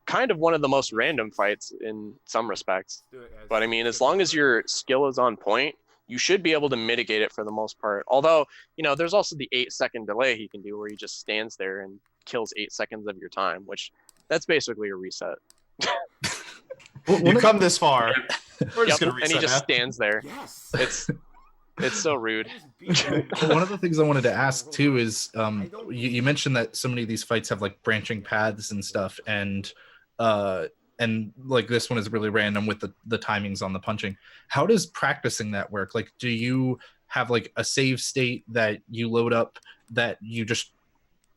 kind of one of the most random fights in some respects. But I mean, as long as your skill is on point, you should be able to mitigate it for the most part. Although, you know, there's also the 8-second delay he can do where he just stands there and kills 8 seconds of your time, which that's basically a reset. You come this far. We're just gonna reset, and he just man. stands there. Yes. It's so rude. One of the things I wanted to ask too is you mentioned that so many of these fights have like branching paths and stuff, and like this one is really random with the timings on the punching. How does practicing that work? Like, do you have like a save state that you load up that you just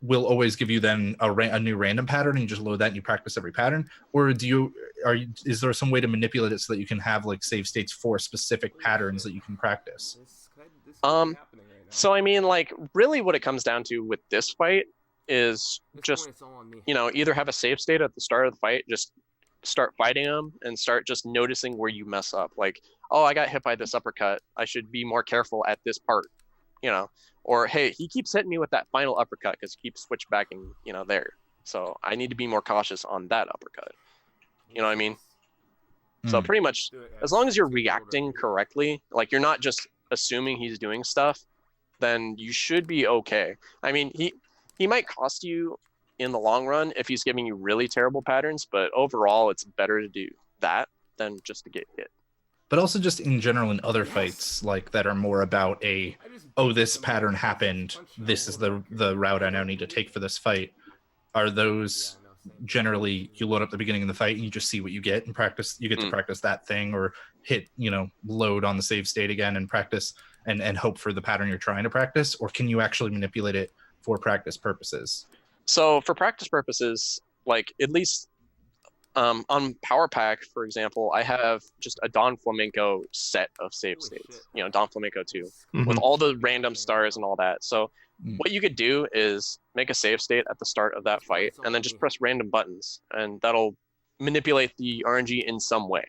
will always give you then a new random pattern and you just load that and you practice every pattern? Or is there some way to manipulate it so that you can have like save states for specific patterns that you can practice? So I mean, like really what it comes down to with this fight is just, you know, either have a save state at the start of the fight, just start fighting him and start just noticing where you mess up. Like, oh, I got hit by this uppercut. I should be more careful at this part, you know, or hey, he keeps hitting me with that final uppercut because he keeps switchbacking, you know, there. So I need to be more cautious on that uppercut. You know what I mean? So pretty much, as long as you're reacting correctly, like you're not just assuming he's doing stuff, then you should be okay. I mean, he might cost you in the long run if he's giving you really terrible patterns, but overall, it's better to do that than just to get hit. But also just in general in other fights like that are more about this pattern happened, this is the route I now need to take for this fight. Are those generally you load up the beginning of the fight and you just see what you get and practice, you get to practice that thing, or hit, you know, load on the save state again and practice and hope for the pattern you're trying to practice? Or can you actually manipulate it for practice purposes? So for practice purposes, like at least on Power Pack, for example, I have just a Don Flamenco set of save states, you know, Don Flamenco 2, with all the random stars and all that. So what you could do is make a save state at the start of that fight and then just press random buttons, and that'll manipulate the RNG in some way.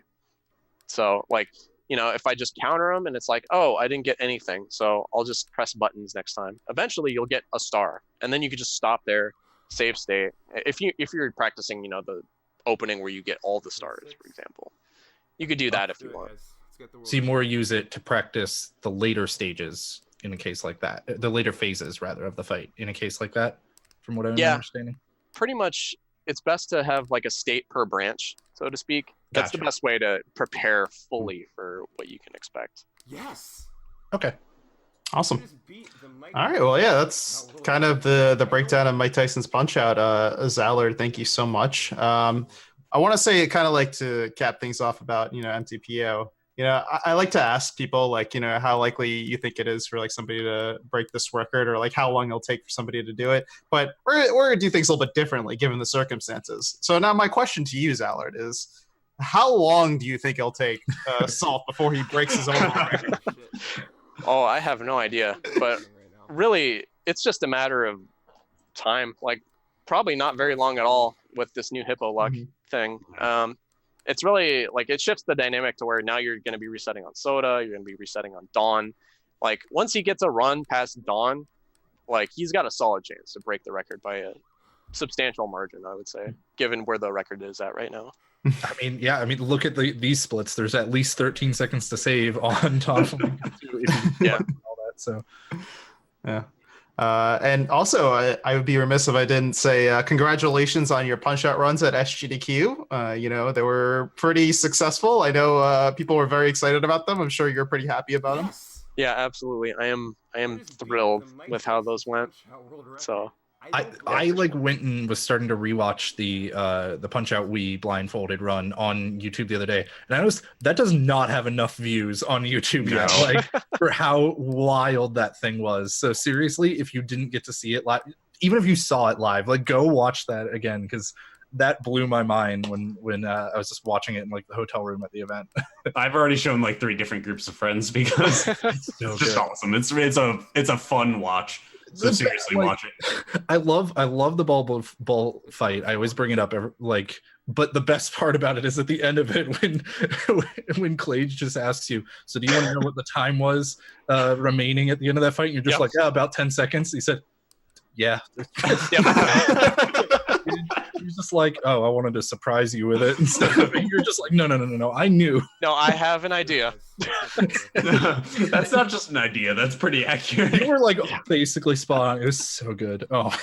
So like, you know, if I just counter them and it's like, oh, I didn't get anything, so I'll just press buttons next time. Eventually you'll get a star, and then you could just stop there, save state. If you're practicing, you know, the opening where you get all the stars, for example, you could do that if you want. So you more use it to practice the later stages in a case like that, the later phases rather of the fight in a case like that, from what I'm understanding. Pretty much, it's best to have like a state per branch, so to speak. That's the best way to prepare fully for what you can expect. Yes. Okay. Awesome. All right. Well, yeah, that's kind of the breakdown of Mike Tyson's Punch Out. Zallard, thank you so much. I want to say, kind of like to cap things off about, you know, MTPO. You know, I like to ask people, like, you know, how likely you think it is for like somebody to break this record, or like how long it'll take for somebody to do it. But we're going to do things a little bit differently given the circumstances. So now my question to you, Zallard, is how long do you think it'll take Salt before he breaks his own record? Oh, I have no idea. But really, it's just a matter of time. Like, probably not very long at all with this new Hippo luck thing. It's really like it shifts the dynamic to where now you're going to be resetting on Soda, you're going to be resetting on Dawn. Like once he gets a run past Dawn, like he's got a solid chance to break the record by a substantial margin, I would say, given where the record is at right now. I mean, yeah, I mean, look at these splits. There's at least 13 seconds to save on Dawn Flamenco 2. Yeah. All that, so yeah. And also, I would be remiss if I didn't say congratulations on your Punch-Out runs at SGDQ. You know, they were pretty successful. I know people were very excited about them. I'm sure you're pretty happy about them. Yeah, absolutely. I am thrilled with how those went. So I like went and was starting to rewatch the Punch-Out Wii blindfolded run on YouTube the other day, and I noticed that does not have enough views on YouTube now, like for how wild that thing was. So seriously, if you didn't get to see it live, even if you saw it live, like go watch that again, because that blew my mind when I was just watching it in like the hotel room at the event. I've already shown like 3 different groups of friends because it's just awesome. It's a fun watch. So seriously, watch it. I love the ball fight. I always bring it up, but the best part about it is at the end of it when Clage just asks you, so do you want to know what the time was remaining at the end of that fight? And you're just like, yeah, about 10 seconds. He said, yeah. He's just like, oh, I wanted to surprise you with it instead of you're just like, no, I knew. No, I have an idea. That's not just an idea. That's pretty accurate. You were like basically spot on. It was so good. Oh,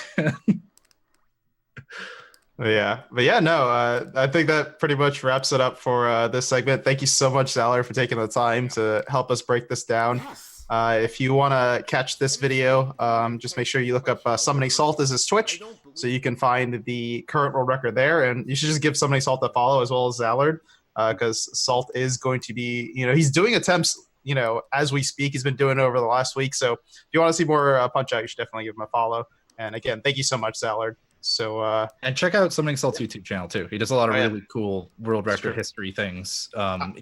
yeah. But yeah, no, I think that pretty much wraps it up for this segment. Thank you so much, Zallard, for taking the time to help us break this down. If you want to catch this video, just make sure you look up SummoningSalt as his Twitch, so you can find the current world record there. And you should just give SummoningSalt a follow as well as Zallard, because Salt is going to be, you know, he's doing attempts, you know, as we speak. He's been doing it over the last week. So if you want to see more Punch-Out, you should definitely give him a follow. And again, thank you so much, Zallard. So and check out SummoningSalt's YouTube channel too. He does a lot of really cool world record history things.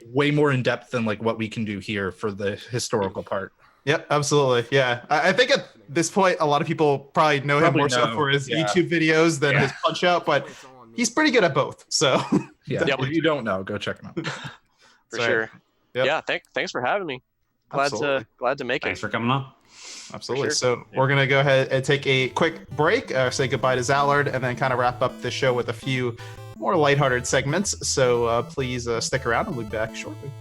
Way more in depth than like what we can do here for the historical part. Yep, absolutely. Yeah, I think at this point, a lot of people probably know him more so for his YouTube videos than his Punch-Out, but he's pretty good at both. So Yeah, Yeah, if you don't know, go check them out. For That's sure. Yep. Yeah, thanks for having me. Absolutely. Glad to make Thanks it. for coming on. Absolutely. sure. So we're going to go ahead and take a quick break, say goodbye to Zallard, and then kind of wrap up the show with a few more lighthearted segments. So please stick around and we'll be back shortly.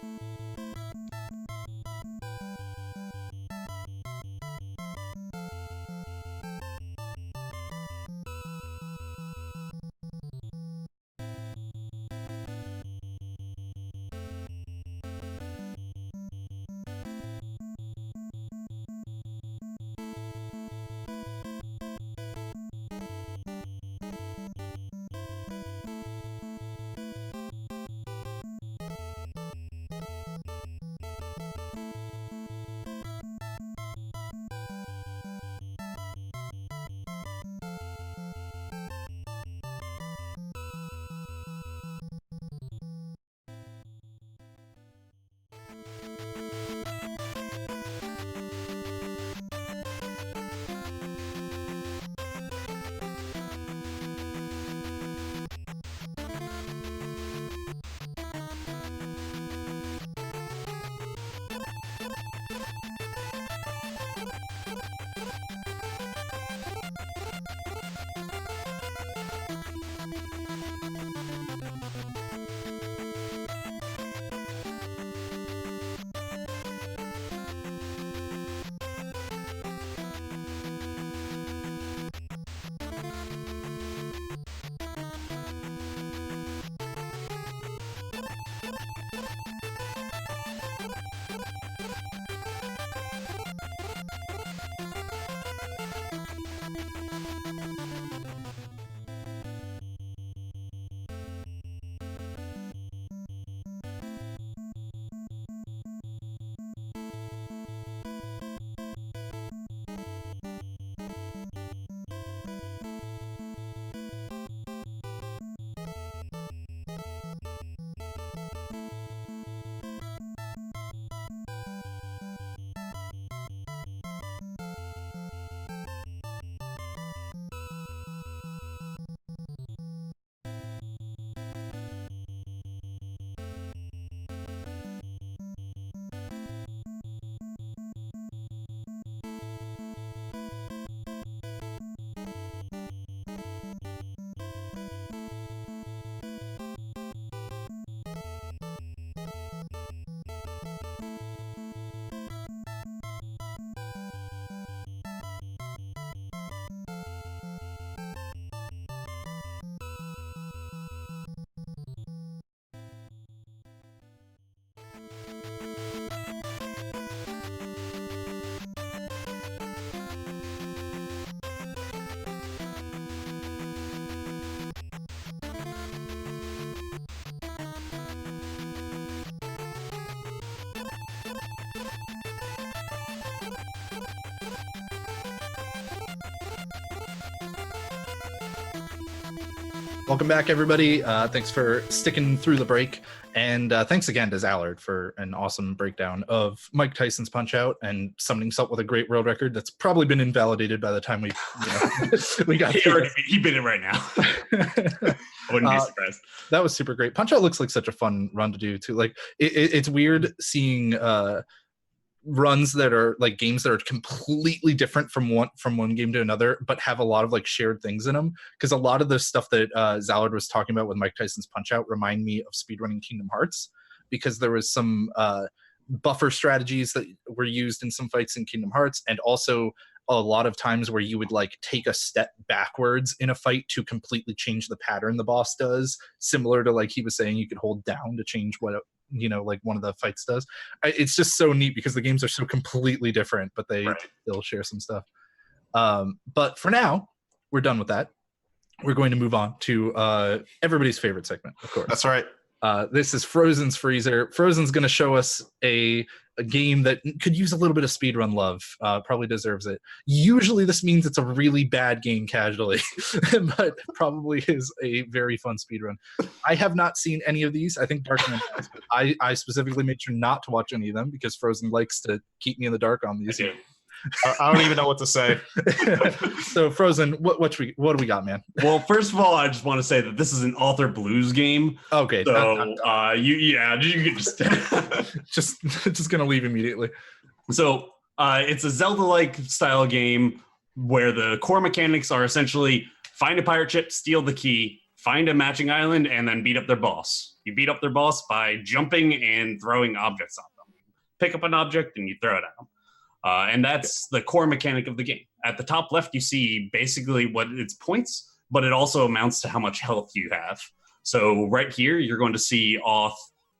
Welcome back, everybody. Thanks for sticking through the break. And thanks again to Zallard for an awesome breakdown of Mike Tyson's Punch-Out and SummoningSalt with a great world record that's probably been invalidated by the time we got He bit it right now. I wouldn't be surprised. That was super great. Punch-Out looks like such a fun run to do, too. Like, it's weird seeing runs that are like games that are completely different from one game to another, but have a lot of like shared things in them, because a lot of the stuff that Zallard was talking about with Mike Tyson's Punch-Out remind me of speedrunning Kingdom Hearts, because there was some buffer strategies that were used in some fights in Kingdom Hearts, and also a lot of times where you would like take a step backwards in a fight to completely change the pattern the boss does, similar to like he was saying you could hold down to change what like one of the fights does. It's just so neat because the games are so completely different, but they still share some stuff. But for now, we're done with that. We're going to move on to everybody's favorite segment, of course. That's right. This is Frozen's Freezer. Frozen's going to show us a game that could use a little bit of speedrun love. Probably deserves it. Usually this means it's a really bad game casually, but probably is a very fun speedrun. I have not seen any of these. I think Darkman has. I specifically made sure not to watch any of them because Frozen likes to keep me in the dark on these. I don't even know what to say. So Frozen, what do we got, man? Well, first of all, I just want to say that this is an Author Blues game. Okay. So you can just gonna leave immediately. So it's a Zelda-like style game where the core mechanics are essentially find a pirate ship, steal the key, find a matching island, and then beat up their boss. You beat up their boss by jumping and throwing objects at them. Pick up an object and you throw it at them. And that's the core mechanic of the game. At the top left, you see basically what its points, but it also amounts to how much health you have. So right here, you're going to see Auth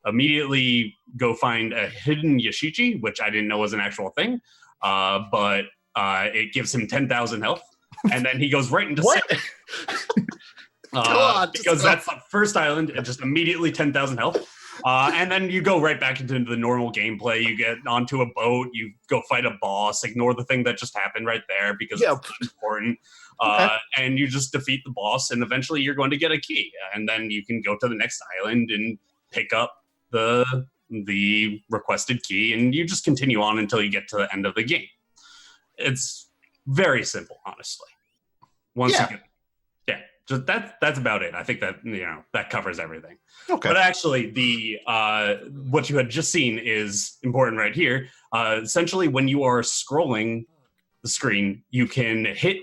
immediately go find a hidden Yashichi, which I didn't know was an actual thing, but it gives him 10,000 health. And then he goes right into because that's the first island, and just immediately 10,000 health. And then you go right back into the normal gameplay. You get onto a boat, you go fight a boss, ignore the thing that just happened right there because it's not important. And you just defeat the boss, and eventually you're going to get a key. And then you can go to the next island and pick up the requested key, and you just continue on until you get to the end of the game. It's very simple, honestly. Just that's about it. I think that that covers everything. Okay. But actually, the what you had just seen is important right here. Essentially, when you are scrolling the screen, you can hit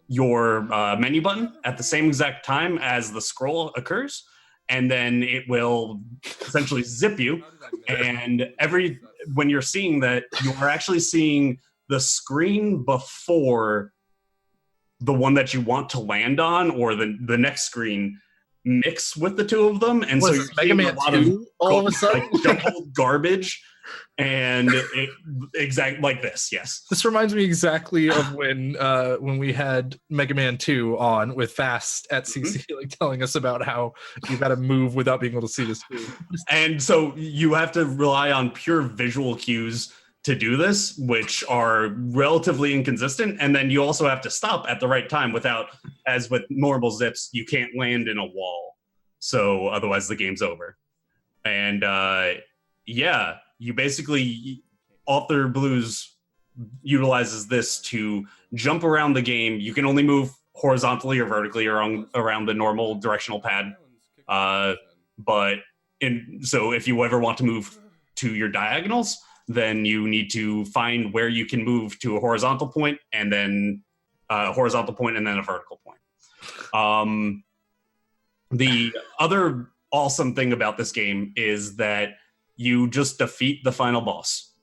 your menu button at the same exact time as the scroll occurs, and then it will essentially zip you. And when you're seeing that, you are actually seeing the screen before the one that you want to land on, or the next screen, mix with the two of them, and so you're Mega Man 2 all of a sudden, like jumbled garbage, and exactly like this. Yes, this reminds me exactly of when we had Mega Man 2 on with Fast at CC, like telling us about how you got to move without being able to see the screen, and so you have to rely on pure visual cues to do this, which are relatively inconsistent, and then you also have to stop at the right time without, as with normal zips, you can't land in a wall, so otherwise the game's over. And you basically, Author Blues utilizes this to jump around the game. You can only move horizontally or vertically around the normal directional pad, so if you ever want to move to your diagonals, then you need to find where you can move to a horizontal point, and then a vertical point. The other awesome thing about this game is that you just defeat the final boss.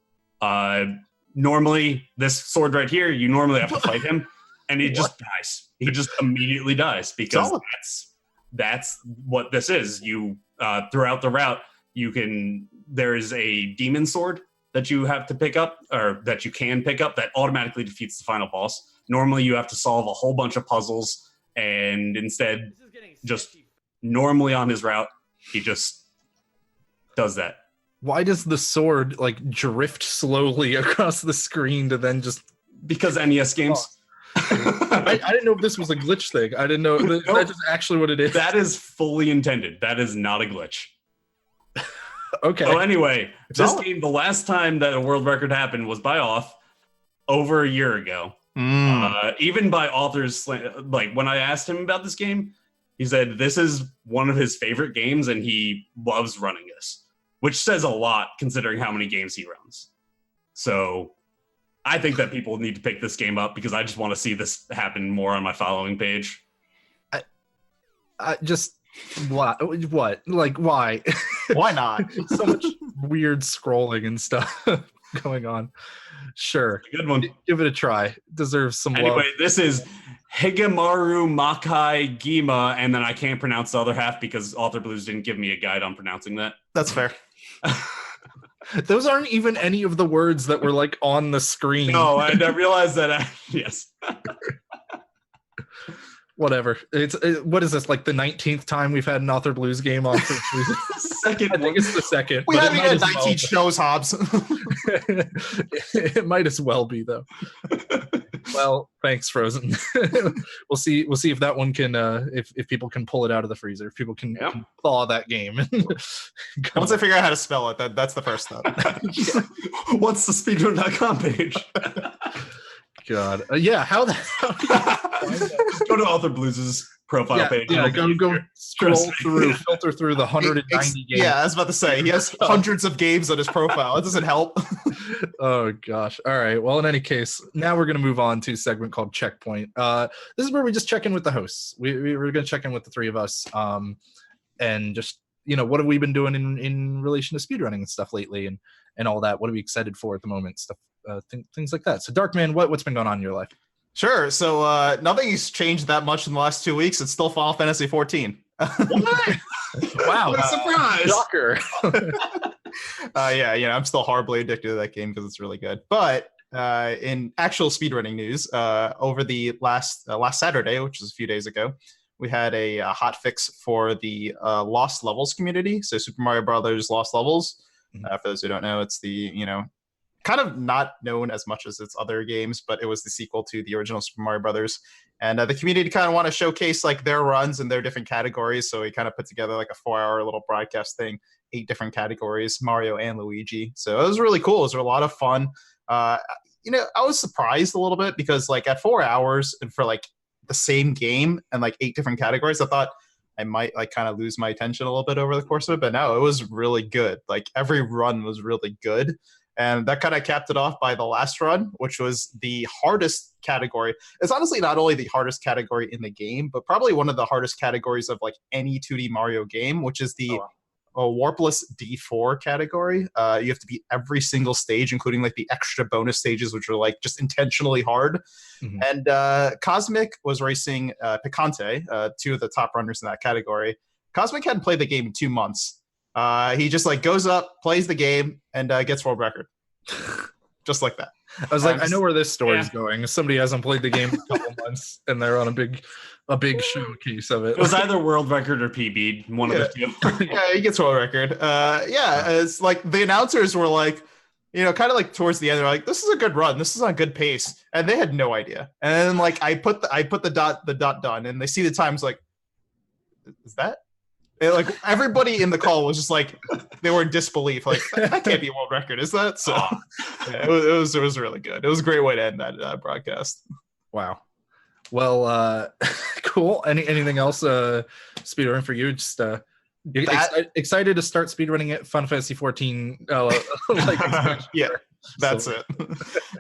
Normally, this sword right here, you normally have to fight him, and he just dies. He just immediately dies, because that's what this is. You throughout the route, there is a demon sword that you have to pick up, or that you can pick up, that automatically defeats the final boss. Normally you have to solve a whole bunch of puzzles, and instead, just normally on his route, he just does that. Why does the sword like drift slowly across the screen to then just... Because NES games. I didn't know if this was a glitch thing. I didn't know that's just actually what it is. That is fully intended. That is not a glitch. Okay. So anyway, this game, the last time that a world record happened was by Auth over a year ago. Even by authors, like when I asked him about this game, he said this is one of his favorite games and he loves running this, which says a lot considering how many games he runs. So I think that people need to pick this game up, because I just want to see this happen more on my following page. I just... What? Like, why? Why not? So much weird scrolling and stuff going on. Sure. Good one. Give it a try. Deserves some love. Anyway, this is Higemaru Makai Gima, and then I can't pronounce the other half because Author Blues didn't give me a guide on pronouncing that. That's fair. Those aren't even any of the words that were like on the screen. No, I realized that. Yes. Whatever. What is this, like the 19th time we've had an Author Blues game on? Second. I think it's the second. We haven't had 19 shows, Hobbs. It might as well be, though. Well, thanks, Frozen. We'll see if that one can if people can pull it out of the freezer, if people can thaw that game. Once I figure out how to spell it, that's the first step. What's the speedrun.com page? God, yeah. How Just go to Author Blues' profile page. Yeah, go scroll through, filter through the 190 games. Yeah, I was about to say he has hundreds of games on his profile. It doesn't help. Oh gosh. All right. Well, in any case, now we're gonna move on to a segment called Checkpoint. This is where we just check in with the hosts. We're gonna check in with the three of us, and just what have we been doing in relation to speedrunning and stuff lately, and all that. What are we excited for at the moment? Stuff, things like that. So, Darkman, what's been going on in your life? Sure. So nothing's changed that much in the last 2 weeks. It's still Final Fantasy 14. What? Wow. What a surprise. Shocker. Yeah, I'm still horribly addicted to that game because it's really good. But in actual speedrunning news, over the last Saturday, which was a few days ago, we had a hot fix for the Lost Levels community. So Super Mario Brothers Lost Levels. For those who don't know, it's the kind of not known as much as its other games, but it was the sequel to the original Super Mario Brothers. And the community kind of want to showcase like their runs and their different categories. So we kind of put together like a 4-hour little broadcast thing, 8 different categories, Mario and Luigi. So it was really cool. It was a lot of fun. I was surprised a little bit because like at 4 hours and for like the same game and like 8 different categories, I thought I might like kind of lose my attention a little bit over the course of it. But no, it was really good. Like every run was really good. And that kind of capped it off by the last run, which was the hardest category. It's honestly not only the hardest category in the game, but probably one of the hardest categories of like any 2D Mario game, which is the Warpless D4 category. You have to beat every single stage, including like the extra bonus stages, which are like just intentionally hard. And Cosmic was racing Picante, 2 of the top runners in that category. Cosmic hadn't played the game in 2 months. He just like goes up, plays the game, and gets world record. Just like that. I was like, I know where this story is going. Somebody hasn't played the game in a couple months, and they're on a big showcase of it. It was either world record or PB, one of the two. Yeah, he gets world record. It's like the announcers were like, kind of like towards the end, they're like, "This is a good run. This is on good pace," and they had no idea. And then like I put the dot done, and they see the times like, "Is that?" And, like everybody in the call was just like they were in disbelief, like that can't be a world record, is that? So it was really good. It was a great way to end that broadcast. Wow. Well, cool. Anything else speedrun for you? Just excited to start speedrunning at Final Fantasy 14. Yeah, that's it.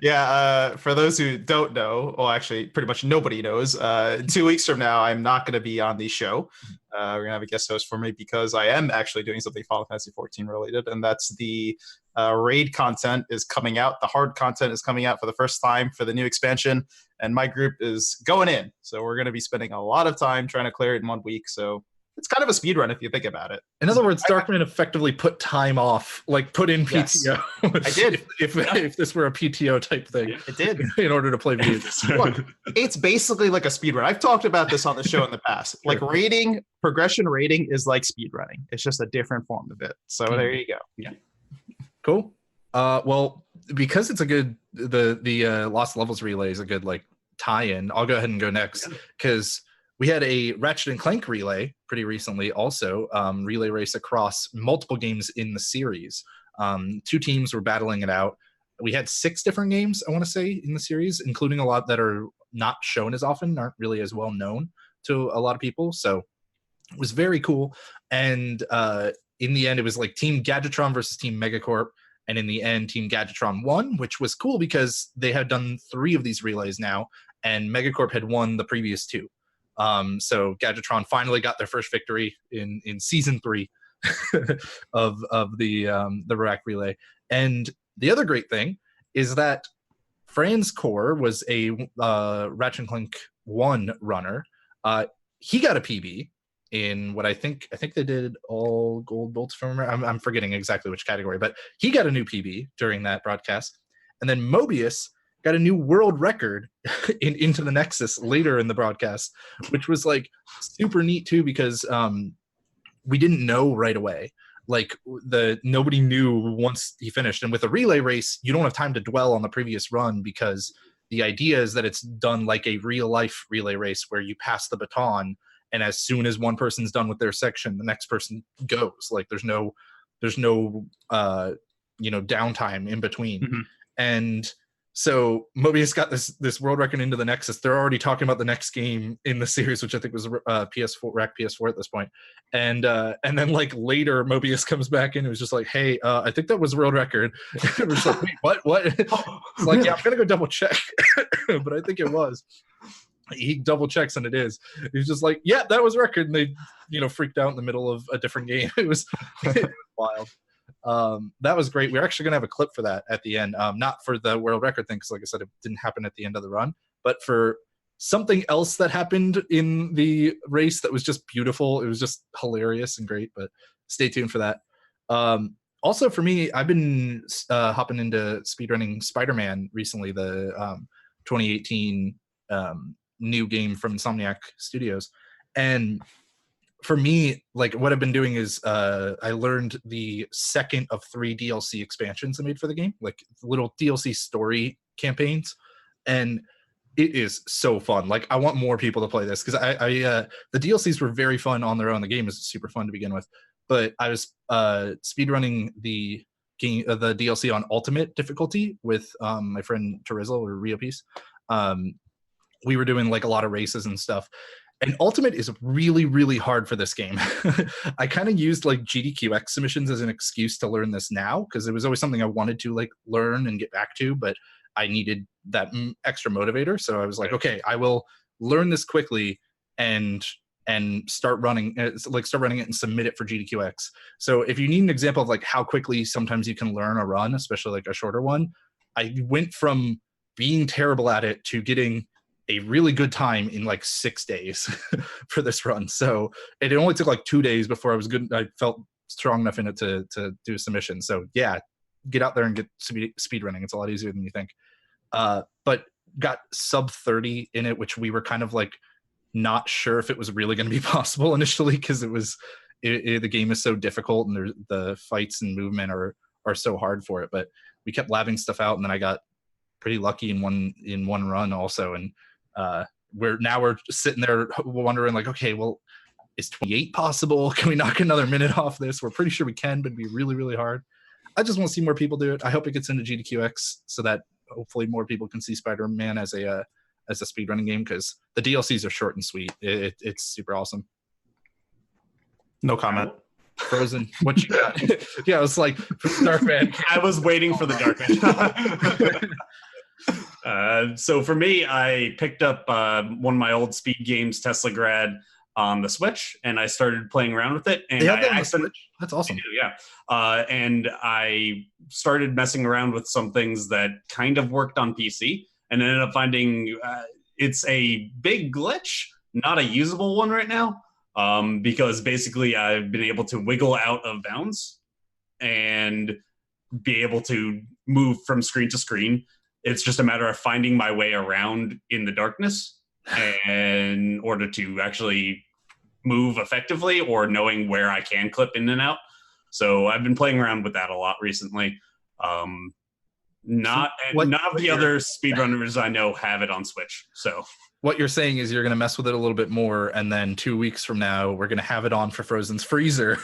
Yeah, for those who don't know, well, actually, pretty much nobody knows. 2 weeks from now, I'm not going to be on the show. We're gonna have a guest host for me because I am actually doing something Final Fantasy 14 related, and that's the raid content is coming out. The hard content is coming out for the first time for the new expansion, and my group is going in. So we're going to be spending a lot of time trying to clear it in 1 week. So it's kind of a speed run if you think about it. In other words, Darkman effectively put time off, like put in PTO. Yes, I did. if this were a PTO type thing. It did. In order to play video games. Look, it's basically like a speed run. I've talked about this on the show in the past. Like progression rating is like speed running. It's just a different form of it. So there you go. Yeah. Cool. Well, because it's a good the Lost Levels relay is a good like tie-in. I'll go ahead and go next because we had a Ratchet and Clank relay pretty recently also, relay race across multiple games in the series. 2 teams were battling it out. We had 6 different games, I want to say, in the series, including a lot that are not shown as often, aren't really as well known to a lot of people. So it was very cool. And in the end, it was like Team Gadgetron versus Team Megacorp. And in the end, Team Gadgetron won, which was cool because they had done 3 of these relays now, and Megacorp had won the previous 2. So Gadgetron finally got their first victory in season 3 of the Rack relay. And the other great thing is that Franz Core was a Ratchet and Clank 1 runner. He got a PB in what I think they did all gold bolts from. I'm forgetting exactly which category, but he got a new PB during that broadcast. And then Mobius got a new world record in Into the Nexus later in the broadcast, which was like super neat too because we didn't know right away. Like nobody knew once he finished. And with a relay race, you don't have time to dwell on the previous run because the idea is that it's done like a real life relay race where you pass the baton, and as soon as one person's done with their section, the next person goes. Like there's no downtime in between. Mhm. And so Mobius got this world record into the Nexus. They're already talking about the next game in the series, which I think was PS4 rack PS4 at this point. And then like later Mobius comes back in and was just like, hey, I think that was world record. We're just like, wait, what? It's like, yeah, I'm gonna go double check, but I think it was. He double checks and it is. He's just like, yeah, that was record. And they freaked out in the middle of a different game. It was wild. That was great. We're actually gonna have a clip for that at the end, not for the world record thing, because like I said, it didn't happen at the end of the run, but for something else that happened in the race that was just beautiful. It was just hilarious and great, but stay tuned for that. Also for me, I've been hopping into speedrunning Spider-Man recently, the 2018 new game from Insomniac Studios. And for me, like what I've been doing is I learned the second of 3 DLC expansions I made for the game, like little DLC story campaigns, and it is so fun. Like I want more people to play this, because I the DLCs were very fun on their own. The game is super fun to begin with, but I was speedrunning the game, the DLC on ultimate difficulty with my friend Terizzle or Rio Piece. We were doing like a lot of races and stuff. And ultimate is really, really hard for this game. I kind of used like GDQ X submissions as an excuse to learn this now, because it was always something I wanted to like learn and get back to, but I needed that extra motivator. So I was like, okay, I will learn this quickly and start running it and submit it for GDQ X. So if you need an example of like how quickly sometimes you can learn a run, especially like a shorter one, I went from being terrible at it to getting a really good time in like 6 days for this run. So it only took like 2 days before I was good. I felt strong enough in it to do a submission. So yeah, get out there and get speed running. It's a lot easier than you think. But got sub 30 in it, which we were kind of like not sure if it was really going to be possible initially, because the game is so difficult and the fights and movement are so hard for it. But we kept labbing stuff out, and then I got pretty lucky in one run also. And we're sitting there wondering like, okay, well, is 28 possible? Can we knock another minute off this? We're pretty sure we can, but it'd be really, really hard. I just want to see more people do it. I hope it gets into GDQ X so that hopefully more people can see Spider-Man as a speedrunning game, because the DLCs are short and sweet. It's super awesome. No comment. Frozen, what you got? Yeah, it was like Darkman. I was waiting for the Darkman. So for me, I picked up one of my old speed games, Tesla Grad, on the Switch, and I started playing around with it. And that's awesome. Yeah. And I started messing around with some things that kind of worked on PC, and ended up finding it's a big glitch, not a usable one right now, because basically I've been able to wiggle out of bounds and be able to move from screen to screen. It's just a matter of finding my way around in the darkness in order to actually move effectively, or knowing where I can clip in and out. So I've been playing around with that a lot recently. None of the other speedrunners I know have it on Switch. So what you're saying is you're going to mess with it a little bit more, and then 2 weeks from now, we're going to have it on for Frozen's Freezer,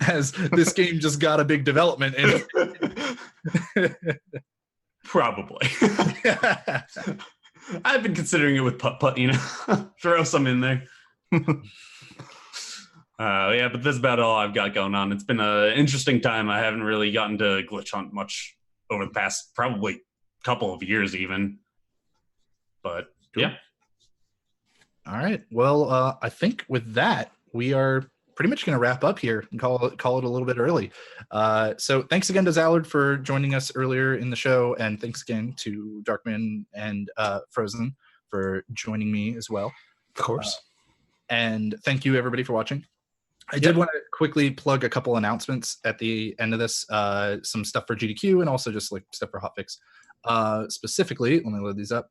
as this game just got a big development in it. Probably. I've been considering it with putt, throw some in there. Yeah, but that's about all I've got going on. It's been an interesting time. I haven't really gotten to glitch hunt much over the past probably couple of years even. But yeah. All right. Well, I think with that, we are pretty much going to wrap up here and call it a little bit early. So thanks again to Zallard for joining us earlier in the show, and thanks again to Darkman and Frozen for joining me as well. Of course. And thank you everybody for watching. I did want to quickly plug a couple announcements at the end of this, some stuff for GDQ and also just like stuff for Hotfix. Specifically, let me load these up.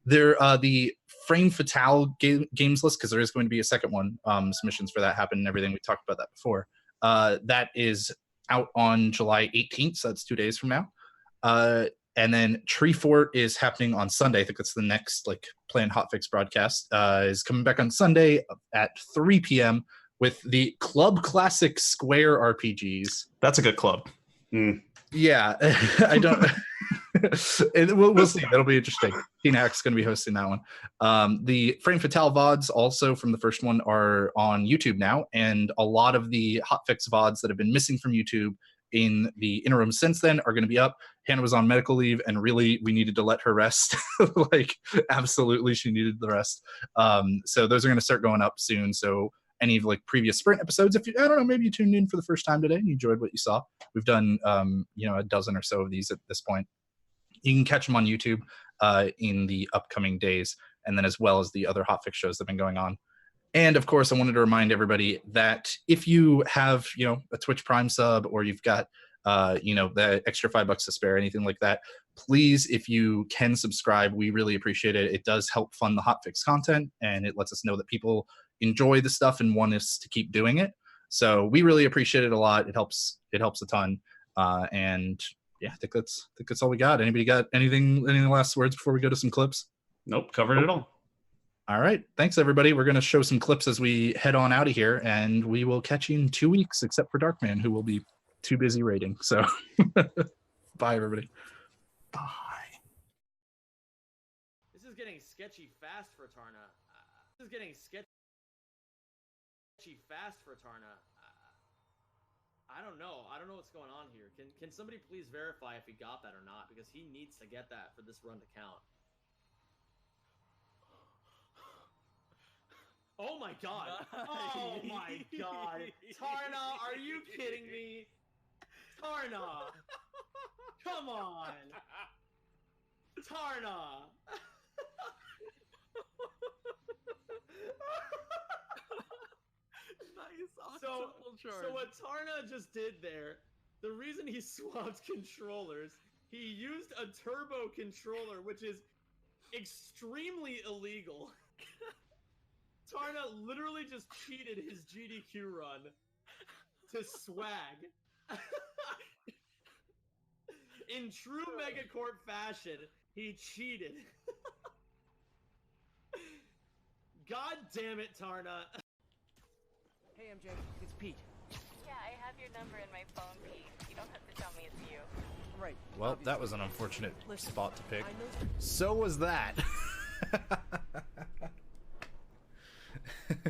They're the Frame Fatale games list, because there is going to be a second one. Submissions for that happen and everything. We talked about that before. That is out on July 18th, so that's 2 days from now. And then Tree Fort is happening on Sunday. I think that's the next like planned hotfix broadcast. Is coming back on Sunday at 3 p.m. with the Club Classic Square RPGs. That's a good club. Yeah, I don't. We'll see. That'll be interesting. Tina Hack's going to be hosting that one. The Frame Fatale VODs, also from the first one, are on YouTube now, and a lot of the hotfix VODs that have been missing from YouTube in the interim since then are going to be up. Hannah was on medical leave, and really, we needed to let her rest. Like, absolutely, she needed the rest. So those are going to start going up soon. So any of like previous Sprint episodes, if you, I don't know, maybe you tuned in for the first time today and you enjoyed what you saw. We've done, a dozen or so of these at this point. You can catch them on YouTube in the upcoming days, and then as well as the other hotfix shows that have been going on. And of course, I wanted to remind everybody that if you have, a Twitch Prime sub, or you've got, the extra $5 to spare, anything like that, please, if you can subscribe, we really appreciate it. It does help fund the hotfix content, and it lets us know that people enjoy the stuff and want us to keep doing it. So we really appreciate it a lot. It helps a ton. And yeah, I think that's all we got. Anybody got any last words before we go to some clips? Nope, covered it all. All right. Thanks, everybody. We're going to show some clips as we head on out of here, and we will catch you in 2 weeks, except for Darkman, who will be too busy raiding. So bye, everybody. Bye. This is getting sketchy fast for Tarna. This is getting sketchy fast for Tarna. I don't know. I don't know what's going on here. Can somebody please verify if he got that or not? Because he needs to get that for this run to count. Oh my god. Oh my god. Tarna, are you kidding me? Tarna. Come on. Tarna. So what Tarna just did there, the reason he swapped controllers, he used a turbo controller, which is extremely illegal. Tarna literally just cheated his GDQ run to swag. In true Megacorp fashion, he cheated. God damn it, Tarna. Hey MJ, it's Pete. Yeah, I have your number in my phone, Pete. You don't have to tell me it's you. Right. Well, obviously. that was an unfortunate spot to pick. I know. So was that.